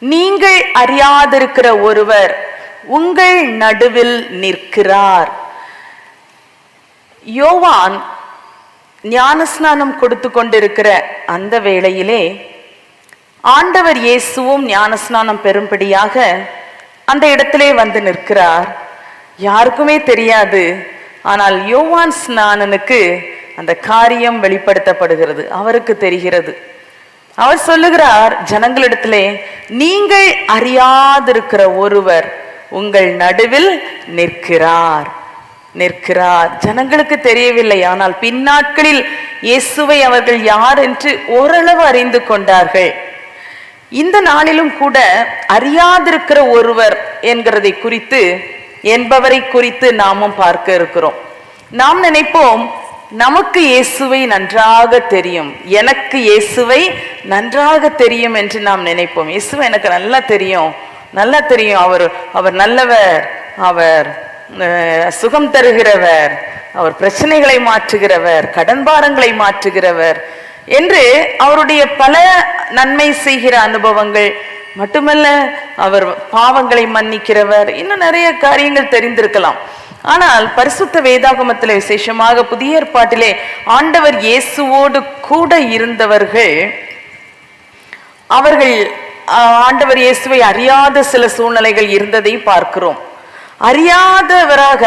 நீங்கள் அறியாதிருக்கிற ஒருவர் உங்கள் நடுவில் நிற்கிறார். யோவான் ஞானஸ்நானம் கொடுத்து கொண்டிருக்கிற அந்த வேளையிலே ஆண்டவர் இயேசுவும் ஞானஸ்நானம் பெறும்படியாக அந்த இடத்திலே வந்து நிற்கிறார். யாருக்குமே தெரியாது. ஆனால் யோவான் ஸ்நானனுக்கு அந்த காரியம் வெளிப்படுத்தப்படுகிறது, அவருக்கு தெரிகிறது. அவர் சொல்லுகிறார் ஜனங்களிடத்திலே, நீங்கள் அறியாதிருக்கிற ஒருவர் உங்கள் நடுவில் நிற்கிறார். ஜனங்களுக்கு தெரியவில்லை. ஆனால் பின்னாட்களில் இயேசுவை அவர்கள் யார் என்று ஓரளவு அறிந்து கொண்டார்கள். இந்த நாளிலும் கூட அறியாதிருக்கிற ஒருவர் என்கிறதை குறித்து, என்பவரை குறித்து நாமும் பார்க்க இருக்கிறோம். நாம் நினைப்போம் நமக்கு இயேசுவை நன்றாக தெரியும், எனக்கு இயேசுவை நன்றாக தெரியும் என்று நாம் நினைப்போம். இயேசுவை எனக்கு நல்லா தெரியும், அவர் நல்லவர், அவர் சுகம் தருகிறவர், அவர் பிரச்சனைகளை மாற்றுகிறவர், கடன் பாரங்களை மாற்றுகிறவர் என்று அவருடைய பல நன்மை செய்கிற அனுபவங்கள் மட்டுமல்ல, அவர் பாவங்களை மன்னிக்கிறவர், இன்னும் நிறைய காரியங்கள் தெரிந்திருக்கலாம். ஆனால் பரிசுத்த வேதாகமத்தில், விசேஷமாக புதிய ஏற்பாட்டிலே ஆண்டவர் இயேசுவோடு கூட இருந்தவர்கள், அவர்கள் ஆண்டவர் இயேசுவை அறியாத சில சூழ்நிலைகள் இருந்ததை பார்க்கிறோம்.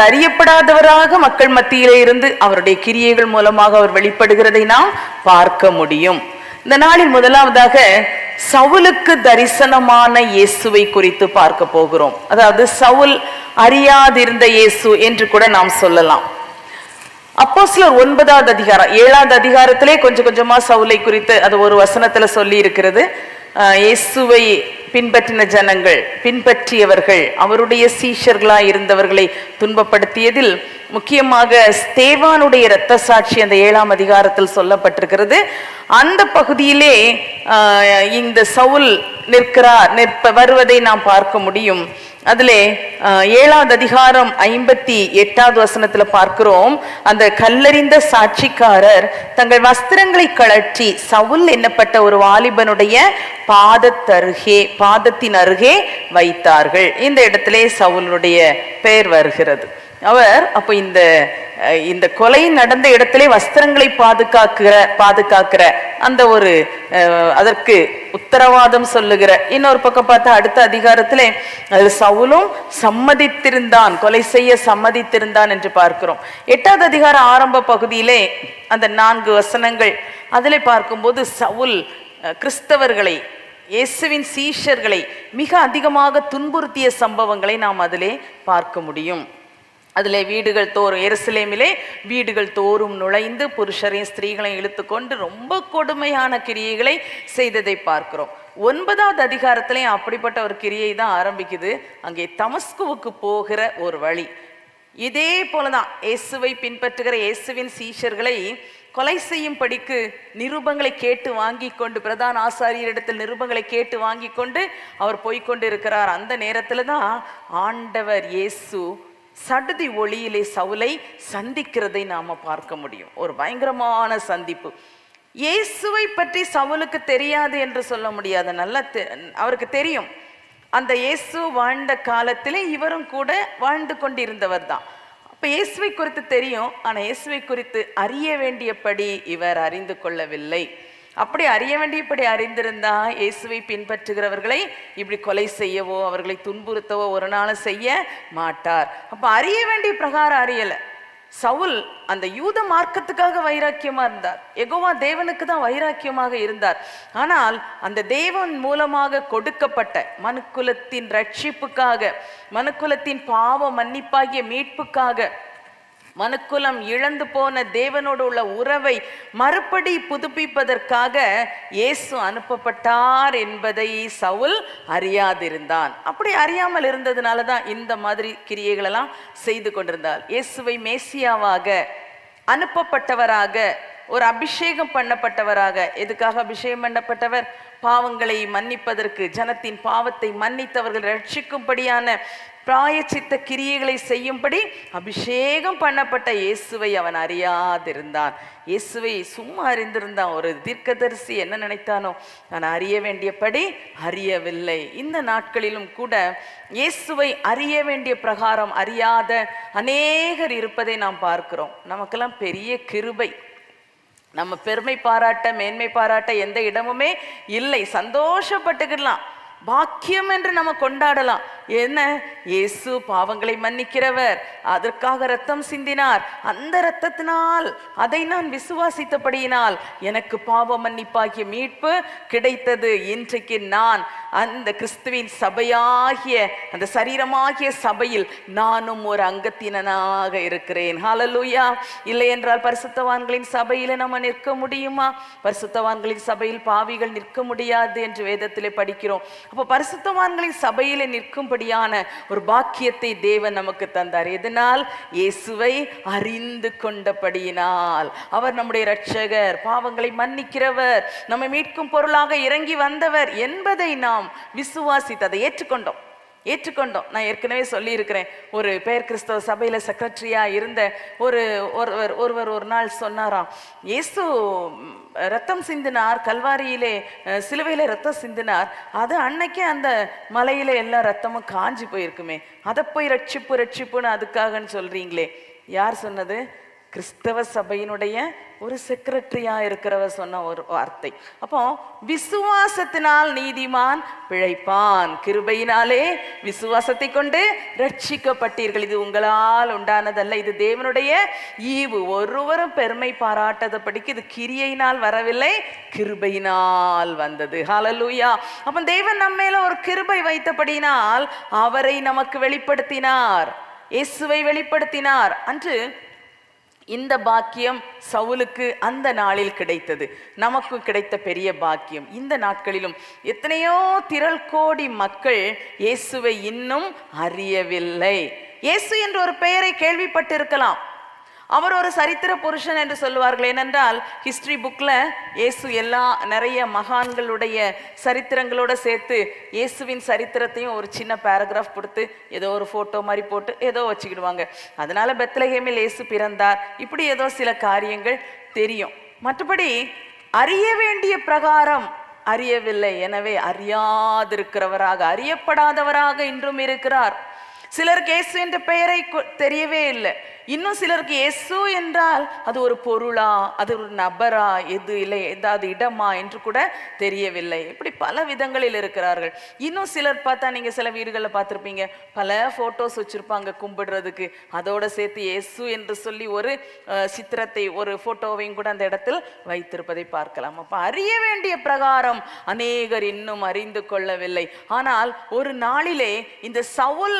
அறியப்படாதவராக மக்கள் மத்தியிலே இருந்து அவருடைய கிரியைகள் மூலமாக அவர் வெளிப்படுகிறதை நாம் பார்க்க முடியும். இந்த நாளில் முதலாவதாக சவுலுக்கு தரிசனமான இயேசுவை குறித்து பார்க்க போகிறோம். அதாவது சவுல் அறியாதிருந்த இயேசு என்று கூட நாம் சொல்லலாம். அப்போஸ்தலர் 9வது அதிகாரம் 7வது அதிகாரத்திலே கொஞ்சம் கொஞ்சமா சவுலை குறித்து அது ஒரு வசனத்துல சொல்லி இருக்கிறது. இயேசுவை பின்பற்றின ஜனங்கள், பின்பற்றியவர்கள், அவருடைய சீஷர்களாய் இருந்தவர்களை துன்பப்படுத்தியதில் முக்கியமாக ஸ்தேவானுடைய இரத்த சாட்சி அந்த 7ஆம் அதிகாரத்தில் சொல்லப்பட்டிருக்கிறது. அந்த பகுதியிலே இந்த சவுல் வருவதை நாம் பார்க்க முடியும். அதிலே 7வது அதிகாரம் 58வது வசனத்துல பார்க்கிறோம், அந்த கல்லறிந்த சாட்சிக்காரர் தங்கள் வஸ்திரங்களை கழற்றி சவுல் என்னப்பட்ட ஒரு வாலிபனுடைய பாதத்தின் அருகே வைத்தார்கள். இந்த இடத்திலே சவுலுடைய பெயர் வருகிறது. அவர் அப்போ இந்த கொலை நடந்த இடத்திலே வஸ்திரங்களை பாதுகாக்கிற அந்த ஒரு அதற்கு உத்தரவாதம் சொல்லுகிற, இன்னொரு பக்கம் பார்த்தா அடுத்த அதிகாரத்திலே அது சவுலும் சம்மதித்திருந்தான், கொலை செய்ய சம்மதித்திருந்தான் என்று பார்க்கிறோம். 8வது அதிகார ஆரம்ப பகுதியிலே அந்த 4 வசனங்கள் அதிலே பார்க்கும்போது சவுல் கிறிஸ்தவர்களை, இயேசுவின் சீஷர்களை மிக அதிகமாக துன்புறுத்திய சம்பவங்களை நாம் அதிலே பார்க்க முடியும். அதிலே வீடுகள் தோறும், எருசலேமிலே வீடுகள் தோறும் நுழைந்து புருஷரையும் ஸ்திரீகளையும் இழுத்து கொண்டு ரொம்ப கொடுமையான கிரியைகளை செய்ததை பார்க்கிறோம். 9வது அதிகாரத்திலையும் அப்படிப்பட்ட ஒரு கிரியை தான் ஆரம்பிக்குது. அங்கே தமஸ்குவுக்கு போகிற ஒரு வழி. இதே போலதான் இயேசுவை பின்பற்றுகிற இயேசுவின் சீஷர்களை கொலை செய்யும் படிக்கு நிருபங்களை கேட்டு வாங்கி கொண்டு, பிரதான ஆசாரியரிடத்தில் நிருபங்களை கேட்டு வாங்கி கொண்டு அவர் போய்கொண்டு இருக்கிறார். அந்த நேரத்துல தான் ஆண்டவர் இயேசு சடுதி ஒளியிலே சவுலை சந்திக்கிறதை நாம பார்க்க முடியும். ஒரு பயங்கரமான சந்திப்பு. இயேசுவை பற்றி சவுலுக்கு தெரியாது என்று சொல்ல முடியாது, நல்லா அவருக்கு தெரியும். அந்த இயேசு வாழ்ந்த காலத்திலே இவரும் கூட வாழ்ந்து கொண்டிருந்தவர் தான். அப்ப இயேசுவை குறித்து தெரியும், ஆனா இயேசுவை குறித்து அறிய வேண்டியபடி இவர் அறிந்து கொள்ளவில்லை. அப்படி அறிய வேண்டியபடி அறிந்திருந்தா இயேசுவை பின்பற்றுகிறவர்களை இப்படி கொலை செய்யவோ அவர்களை துன்புறுத்தவோ ஒரு நாள் செய்ய மாட்டார். அப்ப அறிய வேண்டிய பிரகாரம் அறியல. சவுல் அந்த யூத மார்க்கத்துக்காக வைராக்கியமா இருந்தார், யெகோவா தேவனுக்கு தான் வைராக்கியமாக இருந்தார். ஆனால் அந்த தேவன் மூலமாக கொடுக்கப்பட்ட மனுக்குலத்தின் ரட்சிப்புக்காக, மனுக்குலத்தின் பாவ மன்னிப்பாகிய மீட்புக்காக, மனுக்குலம் இழந்து போன தேவனோடு உள்ள உறவை மறுபடி புதுப்பிப்பதற்காக இயேசு அனுப்பப்பட்டார் என்பதை சவுல் அறியாதிருந்தான். அப்படி அறியாமல் இருந்ததுனால தான் இந்த மாதிரி கிரியைகளெல்லாம் செய்து கொண்டிருந்தார். இயேசுவை மேசியாவாக, அனுப்பப்பட்டவராக, ஒரு அபிஷேகம் பண்ணப்பட்டவராக. எதுக்காக அபிஷேகம் பண்ணப்பட்டவர்? பாவங்களை மன்னிப்பதற்கு, ஜனத்தின் பாவத்தை மன்னித்தவர்கள் ரட்சிக்கும்படியான பிராயச்சித்த கிரியைகளை செய்யும்படி அபிஷேகம் பண்ணப்பட்ட இயேசுவை அவன் அறியாதிருந்தான். இயேசுவை சும்மா அறிந்திருந்தான். ஒரு தீர்க்கதரிசி என்ன நினைத்தானோ, நான் அறிய வேண்டியபடி அறியவில்லை. இந்த நாட்களிலும் கூட இயேசுவை அறிய வேண்டிய பிரகாரம் அறியாத அநேகர் இருப்பதை நாம் பார்க்கிறோம். நமக்கெல்லாம் பெரிய கிருபை. நம்ம பெருமை பாராட்ட மேன்மை பாராட்ட எந்த இடமுமே இல்லை. சந்தோஷப்பட்டுக்கலாம், பாக்கியம் என்று நம்ம கொண்டாடலாம். என்ன, இயேசு பாவங்களை மன்னிக்கிறவர், அதற்காக இரத்தம் சிந்தினார், அந்த இரத்தத்தினால் அதை நான் விசுவாசித்தபடியினால் எனக்கு பாவ மன்னிப்பாகிய மீட்பு கிடைத்தது. இன்றைக்கு நான் அந்த கிறிஸ்துவின் சபையாகிய அந்த சரீரமாகிய சபையில் நானும் ஒரு அங்கத்தினனாக இருக்கிறேன். ஹல்லேலூயா. இல்லை என்றால் பரிசுத்தவான்களின் சபையில நம்ம நிற்க முடியுமா? பரிசுத்தவான்களின் சபையில் பாவிகள் நிற்க முடியாது என்று வேதத்திலே படிக்கிறோம். அப்போ பரிசுத்தவான்களின் சபையில நிற்கும்படியான ஒரு பாக்கியத்தை தேவன் நமக்கு தந்தார். எதனால்? இயேசுவை அறிந்து கொண்டபடியினால். அவர் நம்முடைய இரட்சகர், பாவங்களை மன்னிக்கிறவர், நம்மை மீட்கும் பொருளாக இறங்கி வந்தவர் என்பதை நாம் விசுவாசித்து அதை ஏற்றுக்கொண்டோம். நான் ஏற்கனவே சொல்லி இருக்கிறேன். ஒரு பேர் கிறிஸ்தவ சபையில செக்ரட்டரியா இருந்த ஒருவர் ஒரு நாள் சொன்னாராம், இயேசு ரத்தம் சிந்தினார், கல்வாரியிலே சிலுவையில ரத்தம் சிந்தினார், அது அன்னைக்கே அந்த மலையில எல்லா ரத்தமும் காஞ்சி போயிருக்குமே, அதை போய் ரட்சிப்புன்னு அதுக்காகன்னு சொல்றீங்களே. யார் சொன்னது? கிறிஸ்தவ சபையினுடைய ஒரு செக்ரட்டரியா இருக்கிறவர் சொன்ன ஒரு வார்த்தை. அப்போ விசுவாசத்தினால் நீதிமான் பிழைப்பான், கிருபையினாலே விசுவாசத்தை கொண்டு ரட்சிக்கப்பட்டீர்கள். இது உங்களால் உண்டானதல்ல, இது தேவனுடைய ஈவு. ஒருவரும் பெருமை பாராட்டதபடிக்கு இது கிரியையினால் வரவில்லை, கிருபையினால் வந்தது. ஹல்லேலூயா. அப்ப தேவன் நம்ம மேல ஒரு கிருபை வைத்தபடினால் அவரை நமக்கு வெளிப்படுத்தினார், இயேசுவை வெளிப்படுத்தினார். அன்று இந்த பாக்கியம் சவுலுக்கு அந்த நாளில் கிடைத்தது, நமக்கு கிடைத்த பெரிய பாக்கியம். இந்த நாட்களிலும் எத்தனையோ திரள் கோடி மக்கள் இயேசுவை இன்னும் அறியவில்லை. இயேசு என்ற ஒரு பெயரை கேள்விப்பட்டிருக்கலாம். அவர் ஒரு சரித்திர புருஷன் என்று சொல்லுவார்கள். ஏனென்றால் ஹிஸ்டரி புக்ல இயேசு நிறைய மகான்களுடைய சரித்திரங்களோட சேர்த்து இயேசுவின் சரித்திரத்தையும் ஒரு சின்ன பேராகிராஃப் கொடுத்து ஏதோ ஒரு போட்டோ மாதிரி போட்டு ஏதோ வச்சுக்கிடுவாங்க. அதனால பெத்லகேமில் இயேசு பிறந்தார், இப்படி ஏதோ சில காரியங்கள் தெரியும். மற்றபடி அறிய வேண்டிய பிரகாரம் அறியவில்லை. எனவே அறியாதிருக்கிறவராக, அறியப்படாதவராக இன்றும் இருக்கிறார். சிலருக்கு இயேசு என்ற பெயரை தெரியவே இல்லை. இன்னும் சிலருக்கு இயேசு என்றால் அது ஒரு பொருளா, அது ஒரு நபரா, எது இல்லை ஏதாவது இடமா என்று கூட தெரியவில்லை. இப்படி பல விதங்களில் இருக்கிறார்கள். இன்னும் சிலர் பார்த்தா, நீங்க சில வீடுகளில் பார்த்துருப்பீங்க, பல போட்டோஸ் வச்சிருப்பாங்க கும்பிடுறதுக்கு, அதோட சேர்த்து இயேசு என்று சொல்லி ஒரு சித்திரத்தை, ஒரு போட்டோவையும் கூட அந்த இடத்தில் வைத்திருப்பதை பார்க்கலாம். அப்ப அறிய வேண்டிய பிரகாரம் அநேகர் இன்னும் அறிந்து கொள்ளவில்லை. ஆனால் ஒரு நாளிலே இந்த சவுல்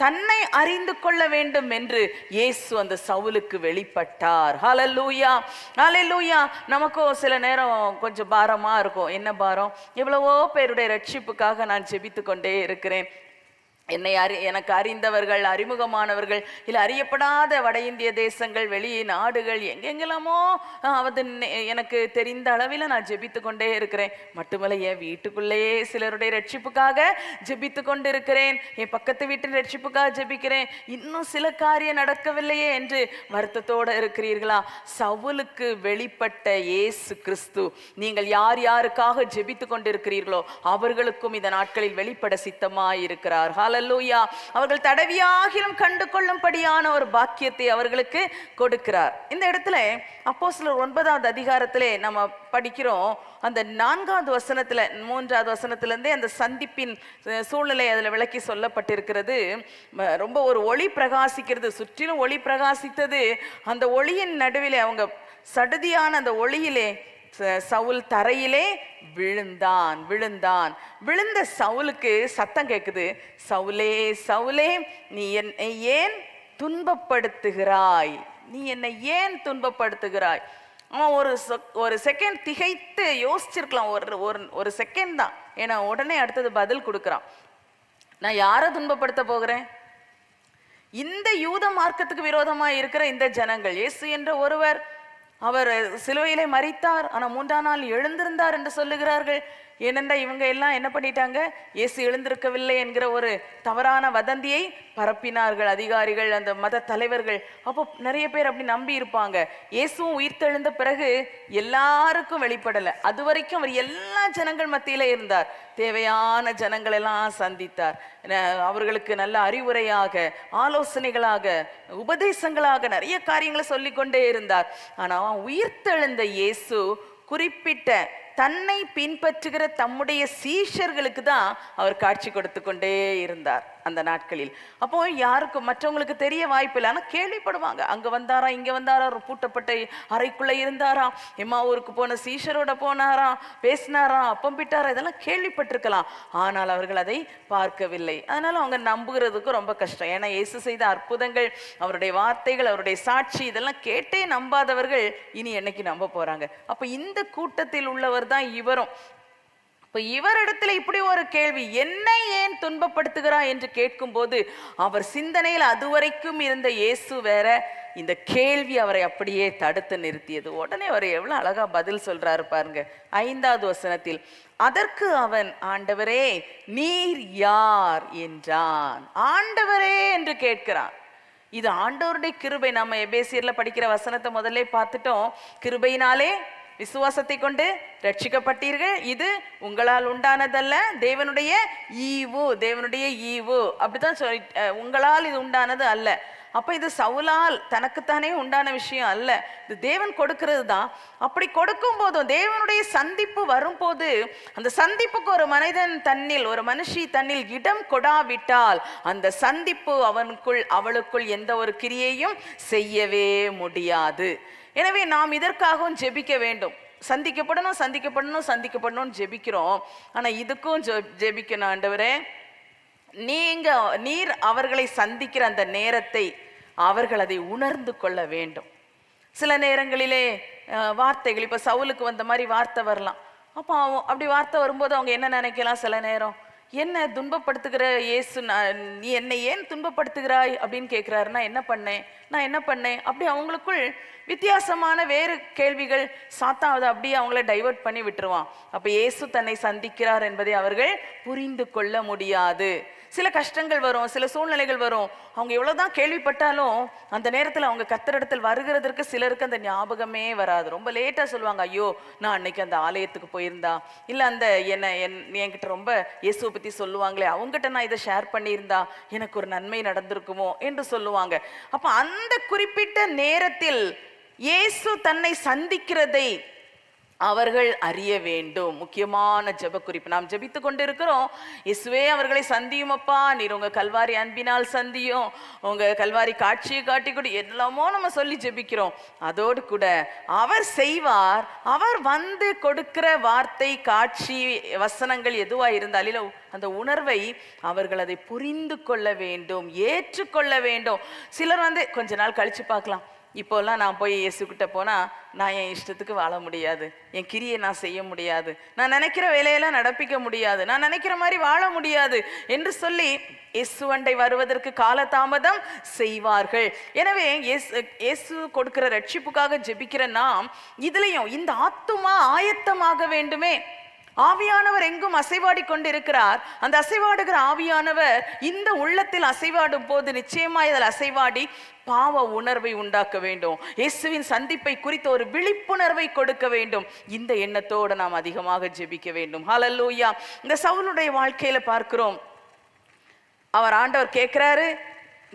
தன்னை அறிந்து கொள்ள வேண்டும் என்று இயேசு அந்த சவுலுக்கு வெளிப்பட்டார். ஹல்லேலூயா, ஹல்லேலூயா. நமக்கும் சில நேரம் கொஞ்சம் பாரமா இருக்கும். என்ன பாரம்? எவ்வளவோ பேருடைய ரட்சிப்புக்காக நான் ஜெபித்து கொண்டே இருக்கிறேன். எனக்கு அறிந்தவர்கள், அறிமுகமானவர்கள், இல்லை அறியப்படாத வட இந்திய தேசங்கள், வெளி நாடுகள், எங்கெங்கெல்லாமோ அது எனக்கு தெரிந்த அளவில் நான் ஜெபித்து கொண்டே இருக்கிறேன். மட்டுமல்ல, என் வீட்டுக்குள்ளேயே சிலருடைய ரட்சிப்புக்காக ஜெபித்து கொண்டு இருக்கிறேன். என் பக்கத்து வீட்டின் ரட்சிப்புக்காக ஜெபிக்கிறேன். இன்னும் சில காரியம் நடக்கவில்லையே என்று வருத்தத்தோடு இருக்கிறீர்களா? சவுலுக்கு வெளிப்பட்ட இயேசு கிறிஸ்து நீங்கள் யார் யாருக்காக ஜெபித்து கொண்டிருக்கிறீர்களோ அவர்களுக்கும் இந்த நாட்களில் வெளிப்பட சித்தமாயிருக்கிறார். ஹல்லேலூயா. அவர்கள் தடவியாகிலும் கண்டு கொள்ளும்படியான ஒரு பாக்கியத்தை அவர்களுக்கு கொடுக்கிறார். இந்த இடத்துல அப்போஸ்தலர் 9வது அதிகாரத்திலே நம்ம படிக்கிறோம். அந்த 4வது வசனத்துல, 3வது வசனத்திலிருந்தே அந்த சந்திப்பின் சூழ்நிலை அதில் விளக்கி சொல்லப்பட்டிருக்கிறது. ரொம்ப ஒரு ஒளி பிரகாசிக்கிறது, சுற்றிலும் ஒளி பிரகாசித்தது. அந்த ஒளியின் நடுவிலே, அவங்க சடுதியான அந்த ஒளியிலே சவுல் தரையிலே விழுந்தான். விழுந்த சவுலுக்கு சத்தம் கேட்குது, சவுலே சவுலே, நீ என்னை ஏன் துன்பப்படுத்துகிறாய்? நீ என்னை ஏன் துன்பப்படுத்துகிறாய்? அவன் ஒரு செகண்ட் திகைத்து யோசிச்சிருக்கலாம். ஒரு செகண்ட் தான். ஏன்னா உடனே அடுத்தது பதில் கொடுக்குறான். நான் யாரை துன்பப்படுத்த போகிறேன்? இந்த யூத மார்க்கத்துக்கு விரோதமாக இருக்கிற இந்த ஜனங்கள். இயேசு என்ற ஒருவர் அவர் சிலுவையிலே மரித்தார், ஆனா 3ஆம் நாள் எழுந்திருந்தார் என்று சொல்லுகிறார்கள். ஏனென்றால் இவங்க எல்லாம் என்ன பண்ணிட்டாங்க, இயேசு எழுந்திருக்கவில்லை என்கிற ஒரு தவறான வதந்தியை பரப்பினார்கள் அதிகாரிகள், அந்த மத தலைவர்கள். அப்போ நிறைய பேர் அப்படி நம்பி இருப்பாங்க. இயேசுவும் உயிர்த்தெழுந்த பிறகு எல்லாருக்கும் வெளிப்படலை. அது வரைக்கும் அவர் எல்லா ஜனங்கள் மத்தியில இருந்தார். தேவையான ஜனங்கள் எல்லாம் சந்தித்தார். அவர்களுக்கு நல்ல அறிவுரையாக, ஆலோசனைகளாக, உபதேசங்களாக நிறைய காரியங்களை சொல்லிக்கொண்டே இருந்தார். ஆனா உயிர்த்தெழுந்த இயேசு குறிப்பிட்ட தன்னை பின்பற்றுகிற தம்முடைய சீஷர்களுக்கு தான் அவர் காட்சி கொடுத்து கொண்டே இருந்தார் அந்த நாட்களில். அப்போ யாருக்கும் மற்றவங்களுக்கு தெரிய வாய்ப்பில்லை, ஆனால் கேள்விப்படுவாங்க. அங்கே வந்தாரா, இங்கே வந்தாரா, ஒரு பூட்டப்பட்ட அறைக்குள்ளே இருந்தாரா, எம்மாவூருக்கு போன சீஷரோட போனாரா, பேசினாரா, அப்பம் பிட்டாரா, இதெல்லாம் கேள்விப்பட்டிருக்கலாம். ஆனால் அவர்கள் அதை பார்க்கவில்லை. அதனால அவங்க நம்புகிறதுக்கு ரொம்ப கஷ்டம். ஏன்னா இயேசு செய்த அற்புதங்கள், அவருடைய வார்த்தைகள், அவருடைய சாட்சி, இதெல்லாம் கேட்டே நம்பாதவர்கள் இனி என்னைக்கு நம்ப போறாங்க? அப்போ இந்த கூட்டத்தில் உள்ளவர் தான் இவரும். இப்ப இவரிடத்துல இப்படி ஒரு கேள்வி, என்னை ஏன் துன்பப்படுத்துகிறாய் என்று கேட்கும் போது அவர் சிந்தனையில் அதுவரைக்கும் இருந்த இயேசு வேற, இந்த கேள்வி அவரை அப்படியே தடுத்து நிறுத்தியது. உடனே அவர் எவ்வளவு அழகா பதில் சொல்றாரு பாருங்க. 5வது வசனத்தில், அதற்கு அவன், ஆண்டவரே நீர் யார் என்றான். ஆண்டவரே என்று கேட்கிறான். இது ஆண்டவருடைய கிருபை. நம்ம எபேசியர்ல படிக்கிற வசனத்தை முதல்ல பார்த்துட்டோம். கிருபையினாலே விசுவாசத்தை கொண்டு ரட்சிக்கப்பட்டீர்கள், இது உங்களால் உண்டானதல்ல, தேவனுடைய ஈவு, தேவனுடைய ஈவு அப்படிதான் சொல்லி, உங்களால் இது உண்டானது அல்ல. அப்ப இது சவுலால் தனக்குத்தானே உண்டான விஷயம் அல்ல, இது தேவன் கொடுக்கிறது தான். அப்படி கொடுக்கும் போதும் தேவனுடைய சந்திப்பு வரும்போது, அந்த சந்திப்புக்கு ஒரு மனிதன் தன்னில், ஒரு மனுஷி தன்னில் இடம் கொடாவிட்டால் அந்த சந்திப்பு அவனுக்குள் அவளுக்குள் எந்த ஒரு கிரியையும் செய்யவே முடியாது. எனவே நாம் இதற்காகவும் ஜெபிக்க வேண்டும். சந்திக்கப்படணும், சந்திக்கப்படணும், சந்திக்கப்படணும் ஜெபிக்கிறோம். ஆனா இதுக்கும் ஜெபிக்கணும். ஆண்டவரே, நீர் அவர்களை சந்திக்கிற அந்த நேரத்தை அவர்கள் அதை உணர்ந்து கொள்ள வேண்டும். சில நேரங்களிலே வார்த்தைகள், இப்ப சவுலுக்கு வந்த மாதிரி வார்த்தை வரலாம். அப்போ அப்படி வார்த்தை வரும்போது அவங்க என்ன நினைக்கலாம், சில நேரம் என்ன துன்பப்படுத்துகிற இயேசு, நீ என்னை ஏன் துன்பப்படுத்துகிறாய் அப்படின்னு கேட்கிறாருன்னா என்ன பண்ணேன், நான் என்ன பண்ணேன், அப்படி அவங்களுக்குள் வித்தியாசமான வேறு கேள்விகள் சாத்தான் அப்படியே அவங்கள டைவர்ட் பண்ணி விட்டுருவான். அப்ப இயேசு தன்னை சந்திக்கிறார் என்பதை அவர்கள் புரிந்து கொள்ள முடியாது. சில கஷ்டங்கள் வரும், சில சூழ்நிலைகள் வரும். அவங்க எவ்வளவுதான் கேள்விப்பட்டாலும் அந்த நேரத்தில் அவங்க கர்த்தரிடத்தில் வருகிறதற்கு சிலருக்கு அந்த ஞாபகமே வராது. ரொம்ப லேட்டா சொல்லுவாங்க, ஐயோ நான் அன்னைக்கு அந்த ஆலயத்துக்கு போயிருந்தா, இல்ல அந்த என்கிட்ட ரொம்ப இயேசுவை பத்தி சொல்லுவாங்களே, அவங்ககிட்ட நான் இதை ஷேர் பண்ணியிருந்தா எனக்கு ஒரு நன்மை நடந்திருக்குமோ என்று சொல்லுவாங்க. அப்ப அந்த குறிப்பிட்ட நேரத்தில் இயேசு தன்னை சந்திக்கிறதை அவர்கள் அறிய வேண்டும். முக்கியமான ஜெப குறிப்பு. நாம் ஜெபித்து கொண்டு இருக்கிறோம், இயேசுவே அவர்களை சந்தியும் அப்பா, நீர் உங்க கல்வாரி அன்பினால் சந்தியும், உங்க கல்வாரி காட்சியை காட்டி கூட எல்லாமோ நம்ம சொல்லி ஜெபிக்கிறோம். அதோடு கூட அவர் செய்வார். அவர் வந்து கொடுக்கிற வார்த்தை, காட்சி, வசனங்கள் எதுவா இருந்தாலும் அந்த உணர்வை அவர்கள் அதை புரிந்து கொள்ள வேண்டும், ஏற்றுக்கொள்ள வேண்டும். சிலர் வந்து கொஞ்ச நாள் கழிச்சு பார்க்கலாம், இப்போல்லாம் நான் போய் இயேசுக்கிட்ட போனால் நான் என் இஷ்டத்துக்கு வாழ முடியாது, என் கிரியை நான் செய்ய முடியாது, நான் நினைக்கிற வேலையெல்லாம் நடப்பிக்க முடியாது, நான் நினைக்கிற மாதிரி வாழ முடியாது என்று சொல்லி இயேசுவண்டை வருவதற்கு காலதாமதம் செய்வார்கள். எனவே இயேசு கொடுக்கிற ரட்சிப்புக்காக ஜெபிக்கிற நாம் இதுலயும் இந்த ஆத்துமா ஆயத்தமாக வேண்டுமே. ஆவியானவர் எங்கும் அசைவாடி கொண்டிருக்கிறார். அந்த அசைவாடுகிற ஆவியானவர் இந்த உள்ளத்தில் அசைவாடும் போது நிச்சயமாய் அதில் அசைவாடி பாவ உணர்வை உண்டாக்க வேண்டும். இயேசுவின் சந்திப்பை குறித்த ஒரு விழிப்புணர்வை கொடுக்க வேண்டும். இந்த எண்ணத்தோடு நாம் அதிகமாக ஜெபிக்க வேண்டும். ஹல்லேலூயா. இந்த சவுலுடைய வாழ்க்கையில பார்க்கிறோம், அவர் ஆண்டவர் கேட்கிறாரு,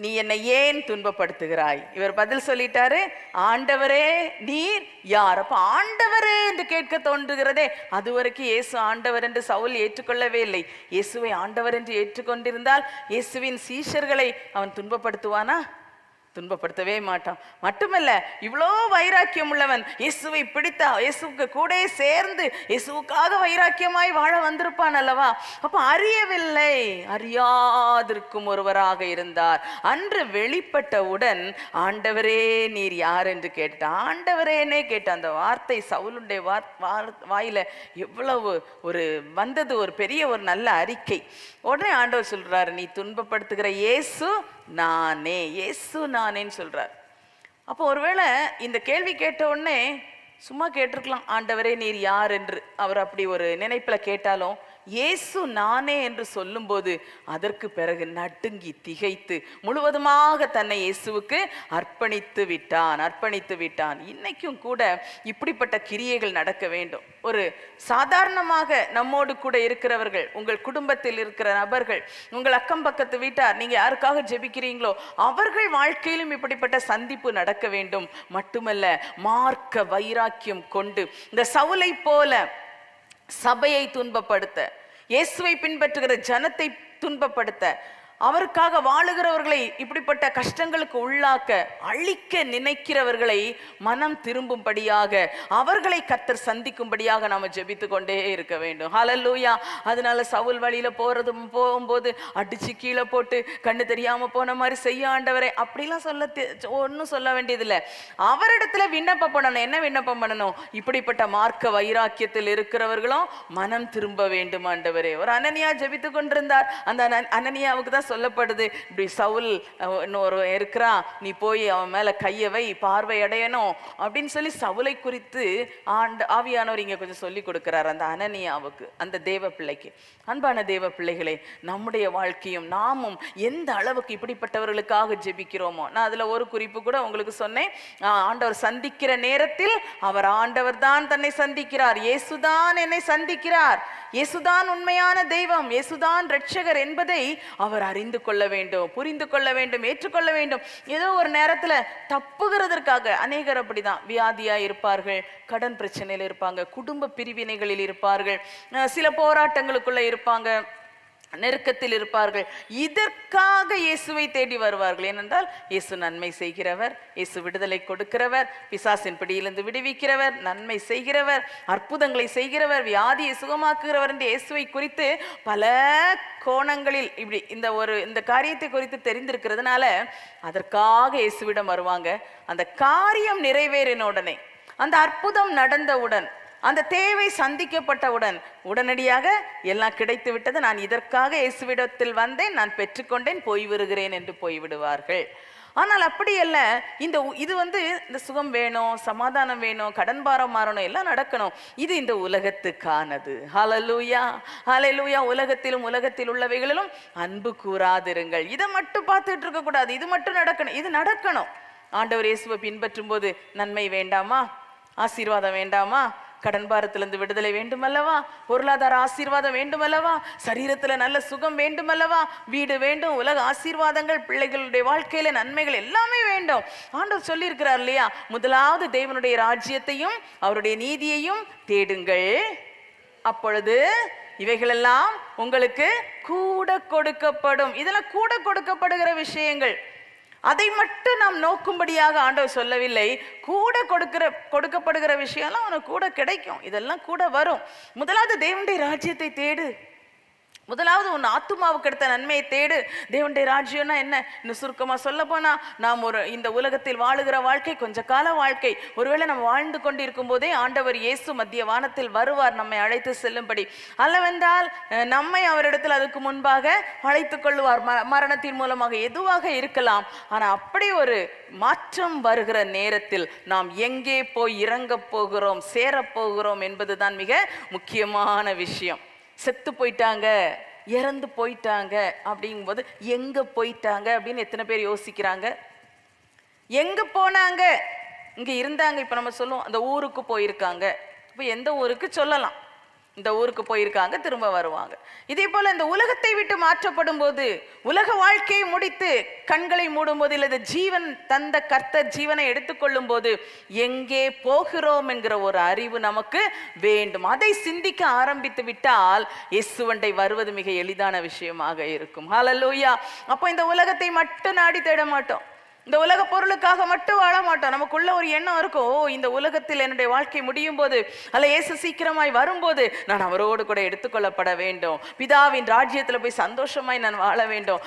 நீ என்னை ஏன் துன்பப்படுத்துகிறாய்? இவர் பதில் சொல்லிட்டாரு, ஆண்டவரே நீர் யார்? அப்ப ஆண்டவரே என்று கேட்க தோன்றுகிறதே. அதுவரைக்கும் இயேசு ஆண்டவர் என்று சவுல் ஏற்றுக்கொள்ளவே இல்லை. இயேசுவை ஆண்டவர் என்று ஏற்றுக்கொண்டிருந்தால் இயேசுவின் சீஷர்களை அவன் துன்பப்படுத்துவானா? துன்பப்படுத்தவே மாட்டான். மட்டுமல்ல, இவ்வளோ வைராக்கியம் உள்ளவன், இயேசுவை பிடித்தா இயேசுக்கு கூட சேர்ந்து இயேசுக்காக வைராக்கியமாய் வாழ வந்திருப்பான் அல்லவா? அப்ப அறியவில்லை, அறியாதிருக்கும் ஒருவராக இருந்தார். அன்று வெளிப்பட்டவுடன் ஆண்டவரே நீர் யார் என்று கேட்டான். ஆண்டவரேனே கேட்ட அந்த வார்த்தை சவுலுடைய வாயில எவ்வளவு ஒரு வந்தது, ஒரு பெரிய ஒரு நல்ல அறிக்கை. உடனே ஆண்டவர் சொல்றாரு, நீ துன்பப்படுத்துகிற இயேசு நானே, இயேசு நானேன்னு சொல்றார். அப்போ ஒருவேளை இந்த கேள்வி கேட்ட உடனே சும்மா கேட்டிருக்கலாம், ஆண்டவரே நீர் யார் என்று. அவர் அப்படி ஒரு நினைப்புல கேட்டாலும் இயேசு நானே என்று சொல்லும்போது அதற்கு பிறகு நடுங்கி திகைத்து முழுவதுமாக தன்னை இயேசுவுக்கு அர்ப்பணித்து விட்டான். இன்னைக்கும் கூட இப்படிப்பட்ட கிரியைகள் நடக்க வேண்டும். ஒரு சாதாரணமாக நம்மோடு கூட இருக்கிறவர்கள், உங்கள் குடும்பத்தில் இருக்கிற நபர்கள், உங்கள் அக்கம் பக்கத்து வீட்டார், நீங்க யாருக்காக ஜெபிக்கிறீங்களோ அவர்கள் வாழ்க்கையிலும் இப்படிப்பட்ட சந்திப்பு நடக்க வேண்டும். மட்டுமல்ல, மார்க்க வைராக்கியம் கொண்டு இந்த சவுலை போல சபையை துன்பப்படுத்த, இயேசுவை பின்பற்றுகிற ஜனத்தை துன்பப்படுத்த, அவருக்காக வாழுகிறவர்களை இப்படிப்பட்ட கஷ்டங்களுக்கு உள்ளாக்க, அழிக்க நினைக்கிறவர்களை மனம் திரும்பும்படியாக, அவர்களை கர்த்தர் சந்திக்கும்படியாக நாம ஜெபித்து கொண்டே இருக்க வேண்டும். ஹல்லேலூயா. அதனால சவுல் வழியில போகும்போது அடிச்சு கீழே போட்டு கண்ணு தெரியாம போன மாதிரி செய்ய ஆண்டவரே அப்படிலாம் ஒன்னும் சொல்ல வேண்டியதில்லை. அவரிடத்துல விண்ணப்பம் பண்ணணும். என்ன விண்ணப்பம் பண்ணணும்? இப்படிப்பட்ட மார்க்க வைராக்கியத்தில் இருக்கிறவர்களும் மனம் திரும்ப வேண்டும் ஆண்டவரே. ஒரு அனனியா ஜெபித்து கொண்டிருந்தார். அந்த அனனியாவுக்கு தான் சொல்லப்படுது, இப்படி சவுல் இன்னொரு இருக்கிறான், நீ போய் அவன் மேல கையை வை, பார்வை அடையணும் அப்படின்னு சொல்லி சவுலை குறித்து ஆவியானவர் இங்க கொஞ்சம் சொல்லி கொடுக்கிறார் அந்த அனனியாவுக்கு, அந்த தேவ பிள்ளைக்கு. அன்பான தேவ பிள்ளைகளே, நம்முடைய வாழ்க்கையும் நாமும் எந்த அளவுக்கு இப்படிப்பட்டவர்களுக்காக ஜெபிக்கிறோமோ. நான் அதுல ஒரு குறிப்பு கூட உங்களுக்கு சொன்னேன். ஆண்டவர் சந்திக்கிற நேரத்தில் அவர் ஆண்டவர் தான் தன்னை சந்திக்கிறார். இயேசுதான் என்னை சந்திக்கிறார். இயேசுதான் உண்மையான தெய்வம், இயேசுதான் இரட்சகர் என்பதை அவர் அறிந்து கொள்ள வேண்டும், புரிந்து கொள்ள வேண்டும், ஏற்றுக்கொள்ள வேண்டும். ஏதோ ஒரு நேரத்துல தப்புகிறதற்காக அநேகர் அப்படிதான் வியாதியா இருப்பார்கள், கடன் பிரச்சனையில் இருப்பாங்க, குடும்ப பிரிவினைகளில் இருப்பார்கள், சில போராட்டங்களுக்குள்ள இருப்பாங்க, நெருக்கத்தில் இருப்பார்கள். இதற்காக இயேசுவை தேடி வருவார்கள். ஏனென்றால் இயேசு நன்மை செய்கிறவர், இயேசு விடுதலை கொடுக்கிறவர், பிசாசின் பிடியிலிருந்து விடுவிக்கிறவர், நன்மை செய்கிறவர், அற்புதங்களை செய்கிறவர், வியாதியை சுகமாக்குகிறவர் என்று இயேசுவை குறித்து பல கோணங்களில் இப்படி இந்த காரியத்தை குறித்து தெரிந்திருக்கிறதுனால அதற்காக இயேசுவிடம் வருவாங்க. அந்த காரியம் நிறைவேறின உடனே, அந்த அற்புதம் நடந்தவுடன், அந்த தேவை சந்திக்கப்பட்டவுடன் உடனடியாக எல்லாம் கிடைத்து விட்டது, நான் இதற்காக இயேசுவிடத்தில் வந்தேன், நான் பெற்றுக்கொண்டேன், போய் வருகிறேன் என்று போய்விடுவார்கள். ஆனால் அப்படி அல்ல. இது இந்த சுகம் வேணும், சமாதானம் வேணும், கடன் பாரம் மாறணும், எல்லாம் நடக்கணும். இது இந்த உலகத்துக்கானது. ஹல்லேலூயா, ஹல்லேலூயா. உலகத்திலும் உலகத்தில் உள்ளவைகளிலும் அன்பு கூறாதிருங்கள். இதை மட்டும் பார்த்துட்டு இருக்க கூடாது. இது மட்டும் நடக்கணும், இது நடக்கணும். ஆண்டவர் இயேசுவை பின்பற்றும் போது நன்மை வேண்டாமா? ஆசீர்வாதம் வேண்டாமா? கடன் பாரத்திலிருந்து விடுதலை வேண்டுமல்லவா? பொருளாதார ஆசீர்வாதம் வேண்டுமல்லவா? சரீரத்துல நல்ல சுகம் வேண்டுமல்லவா? வீடு வேண்டும், உலக ஆசீர்வாதங்கள், பிள்ளைகளுடைய வாழ்க்கையில நன்மைகள் எல்லாமே வேண்டும். ஆண்டவர் சொல்லி இருக்கிறார் இல்லையா? முதலாவது தேவனுடைய ராஜ்யத்தையும் அவருடைய நீதியையும் தேடுங்கள், அப்பொழுது இவைகளெல்லாம் உங்களுக்கு கூட கொடுக்கப்படும். இதெல்லாம் கூட கொடுக்கப்படுகிற விஷயங்கள். அதை மட்டும் நாம் நோக்கும்படியாக ஆண்டவர் சொல்லவில்லை. கூட கொடுக்கப்படுகிற விஷயம்லாம் உனக்கு கூட கிடைக்கும், இதெல்லாம் கூட வரும். முதலாவது தேவனுடைய ராஜ்யத்தை தேடு. முதலாவது உன் ஆத்துமாவுக்கு எடுத்த நன்மையை தேடு. தேவனுடைய ராஜ்யம்னா என்ன? இன்னும் சுருக்கமா சொல்ல போனா, நாம் இந்த உலகத்தில் வாழுகிற வாழ்க்கை கொஞ்ச கால வாழ்க்கை. ஒருவேளை நம்ம வாழ்ந்து கொண்டிருக்கும் போதே ஆண்டவர் இயேசு மத்திய வானத்தில் வருவார் நம்மை அழைத்து செல்லும்படி. அல்லவென்றால் நம்மை அவரிடத்தில் அதுக்கு முன்பாக அழைத்துக் கொள்ளுவார், மரணத்தின் மூலமாக, எதுவாக இருக்கலாம். ஆனா அப்படி ஒரு மாற்றம் வருகிற நேரத்தில் நாம் எங்கே போய் இறங்க போகிறோம், சேரப்போகிறோம் என்பதுதான் மிக முக்கியமான விஷயம். செத்து போயிட்டாங்க, இறந்து போயிட்டாங்க அப்படிங்கும்போது எங்க போயிட்டாங்க அப்படின்னு எத்தனை பேர் யோசிக்கிறாங்க? எங்க போனாங்க? இங்க இருந்தாங்க. இப்ப நம்ம சொல்லுவோம் அந்த ஊருக்கு போயிருக்காங்க. இப்ப எந்த ஊருக்கு சொல்லலாம்? இந்த ஊருக்கு போயிருக்காங்க, திரும்ப வருவாங்க. இதே போல இந்த உலகத்தை விட்டு மாற்றப்படும் போது, உலக வாழ்க்கையை முடித்து கண்களை மூடும் போது, இல்லது ஜீவன் தந்த கர்த்தர் ஜீவனை எடுத்துக்கொள்ளும் போது எங்கே போகிறோம் என்கிற ஒரு அறிவு நமக்கு வேண்டும். அதை சிந்திக்க ஆரம்பித்து விட்டால் இயேசுவண்டை வருவது மிக எளிதான விஷயமாக இருக்கும். ஹல்லேலூயா. அப்போ இந்த உலகத்தை மட்டும் நாடி தேட மாட்டோம், இந்த உலக பொருளுக்காக மட்டும் வாழ மாட்டோம். நமக்குள்ள ஒரு எண்ணம் இருக்கும், ஓ இந்த உலகத்தில் என்னுடைய வாழ்க்கை முடியும் போது, அல்ல இயேசு சீக்கிரமாய் வரும்போது நான் அவரோடு கூட எடுத்துக்கொள்ளப்பட வேண்டும், பிதாவின் ராஜ்யத்துல போய் சந்தோஷமாய் நான் வாழ வேண்டும்.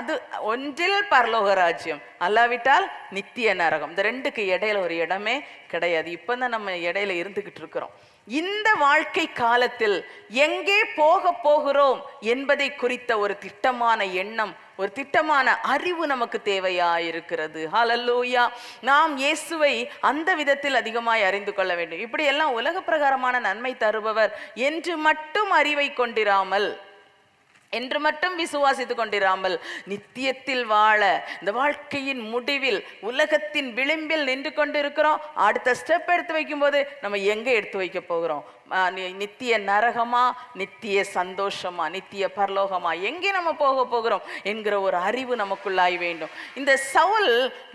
அது ஒன்றில் பரலோக ராஜ்யம், அல்லாவிட்டால் நித்திய நரகம். இந்த ரெண்டுக்கு இடையில ஒரு இடமே கிடையாது. இப்பதான் நம்ம இடையில இருந்துகிட்டு இருக்கிறோம். இந்த வாழ்க்கை காலத்தில் எங்கே போக போகிறோம் என்பதை குறித்த ஒரு திட்டமான எண்ணம், ஒரு திட்டமான அறிவு நமக்கு தேவையாயிருக்கிறது. ஹல்லேலூயா. நாம் இயேசுவை அந்த விதத்தில் அதிகமாய் அறிந்து கொள்ள வேண்டும். இப்படி எல்லாம் உலக பிரகாரமான நன்மை தருபவர் என்று மட்டும் அறிவை கொண்டிராமல், என்று மட்டும் விசுவாசித்துக் கொண்டிராமல், நித்தியத்தில் வாழ, இந்த வாழ்க்கையின் முடிவில் உலகத்தின் விளிம்பில் நின்று கொண்டிருக்கிறோம். அடுத்த ஸ்டெப் எடுத்து வைக்கும் போது நம்ம எங்க எடுத்து வைக்க போகிறோம்? நித்திய நரகமா, நித்திய சந்தோஷமா, நித்திய பரலோகமா, எங்கே நம்ம போக போகிறோம் என்கிற ஒரு அறிவு நமக்குள்ளாய் வேண்டும். இந்த சவுல்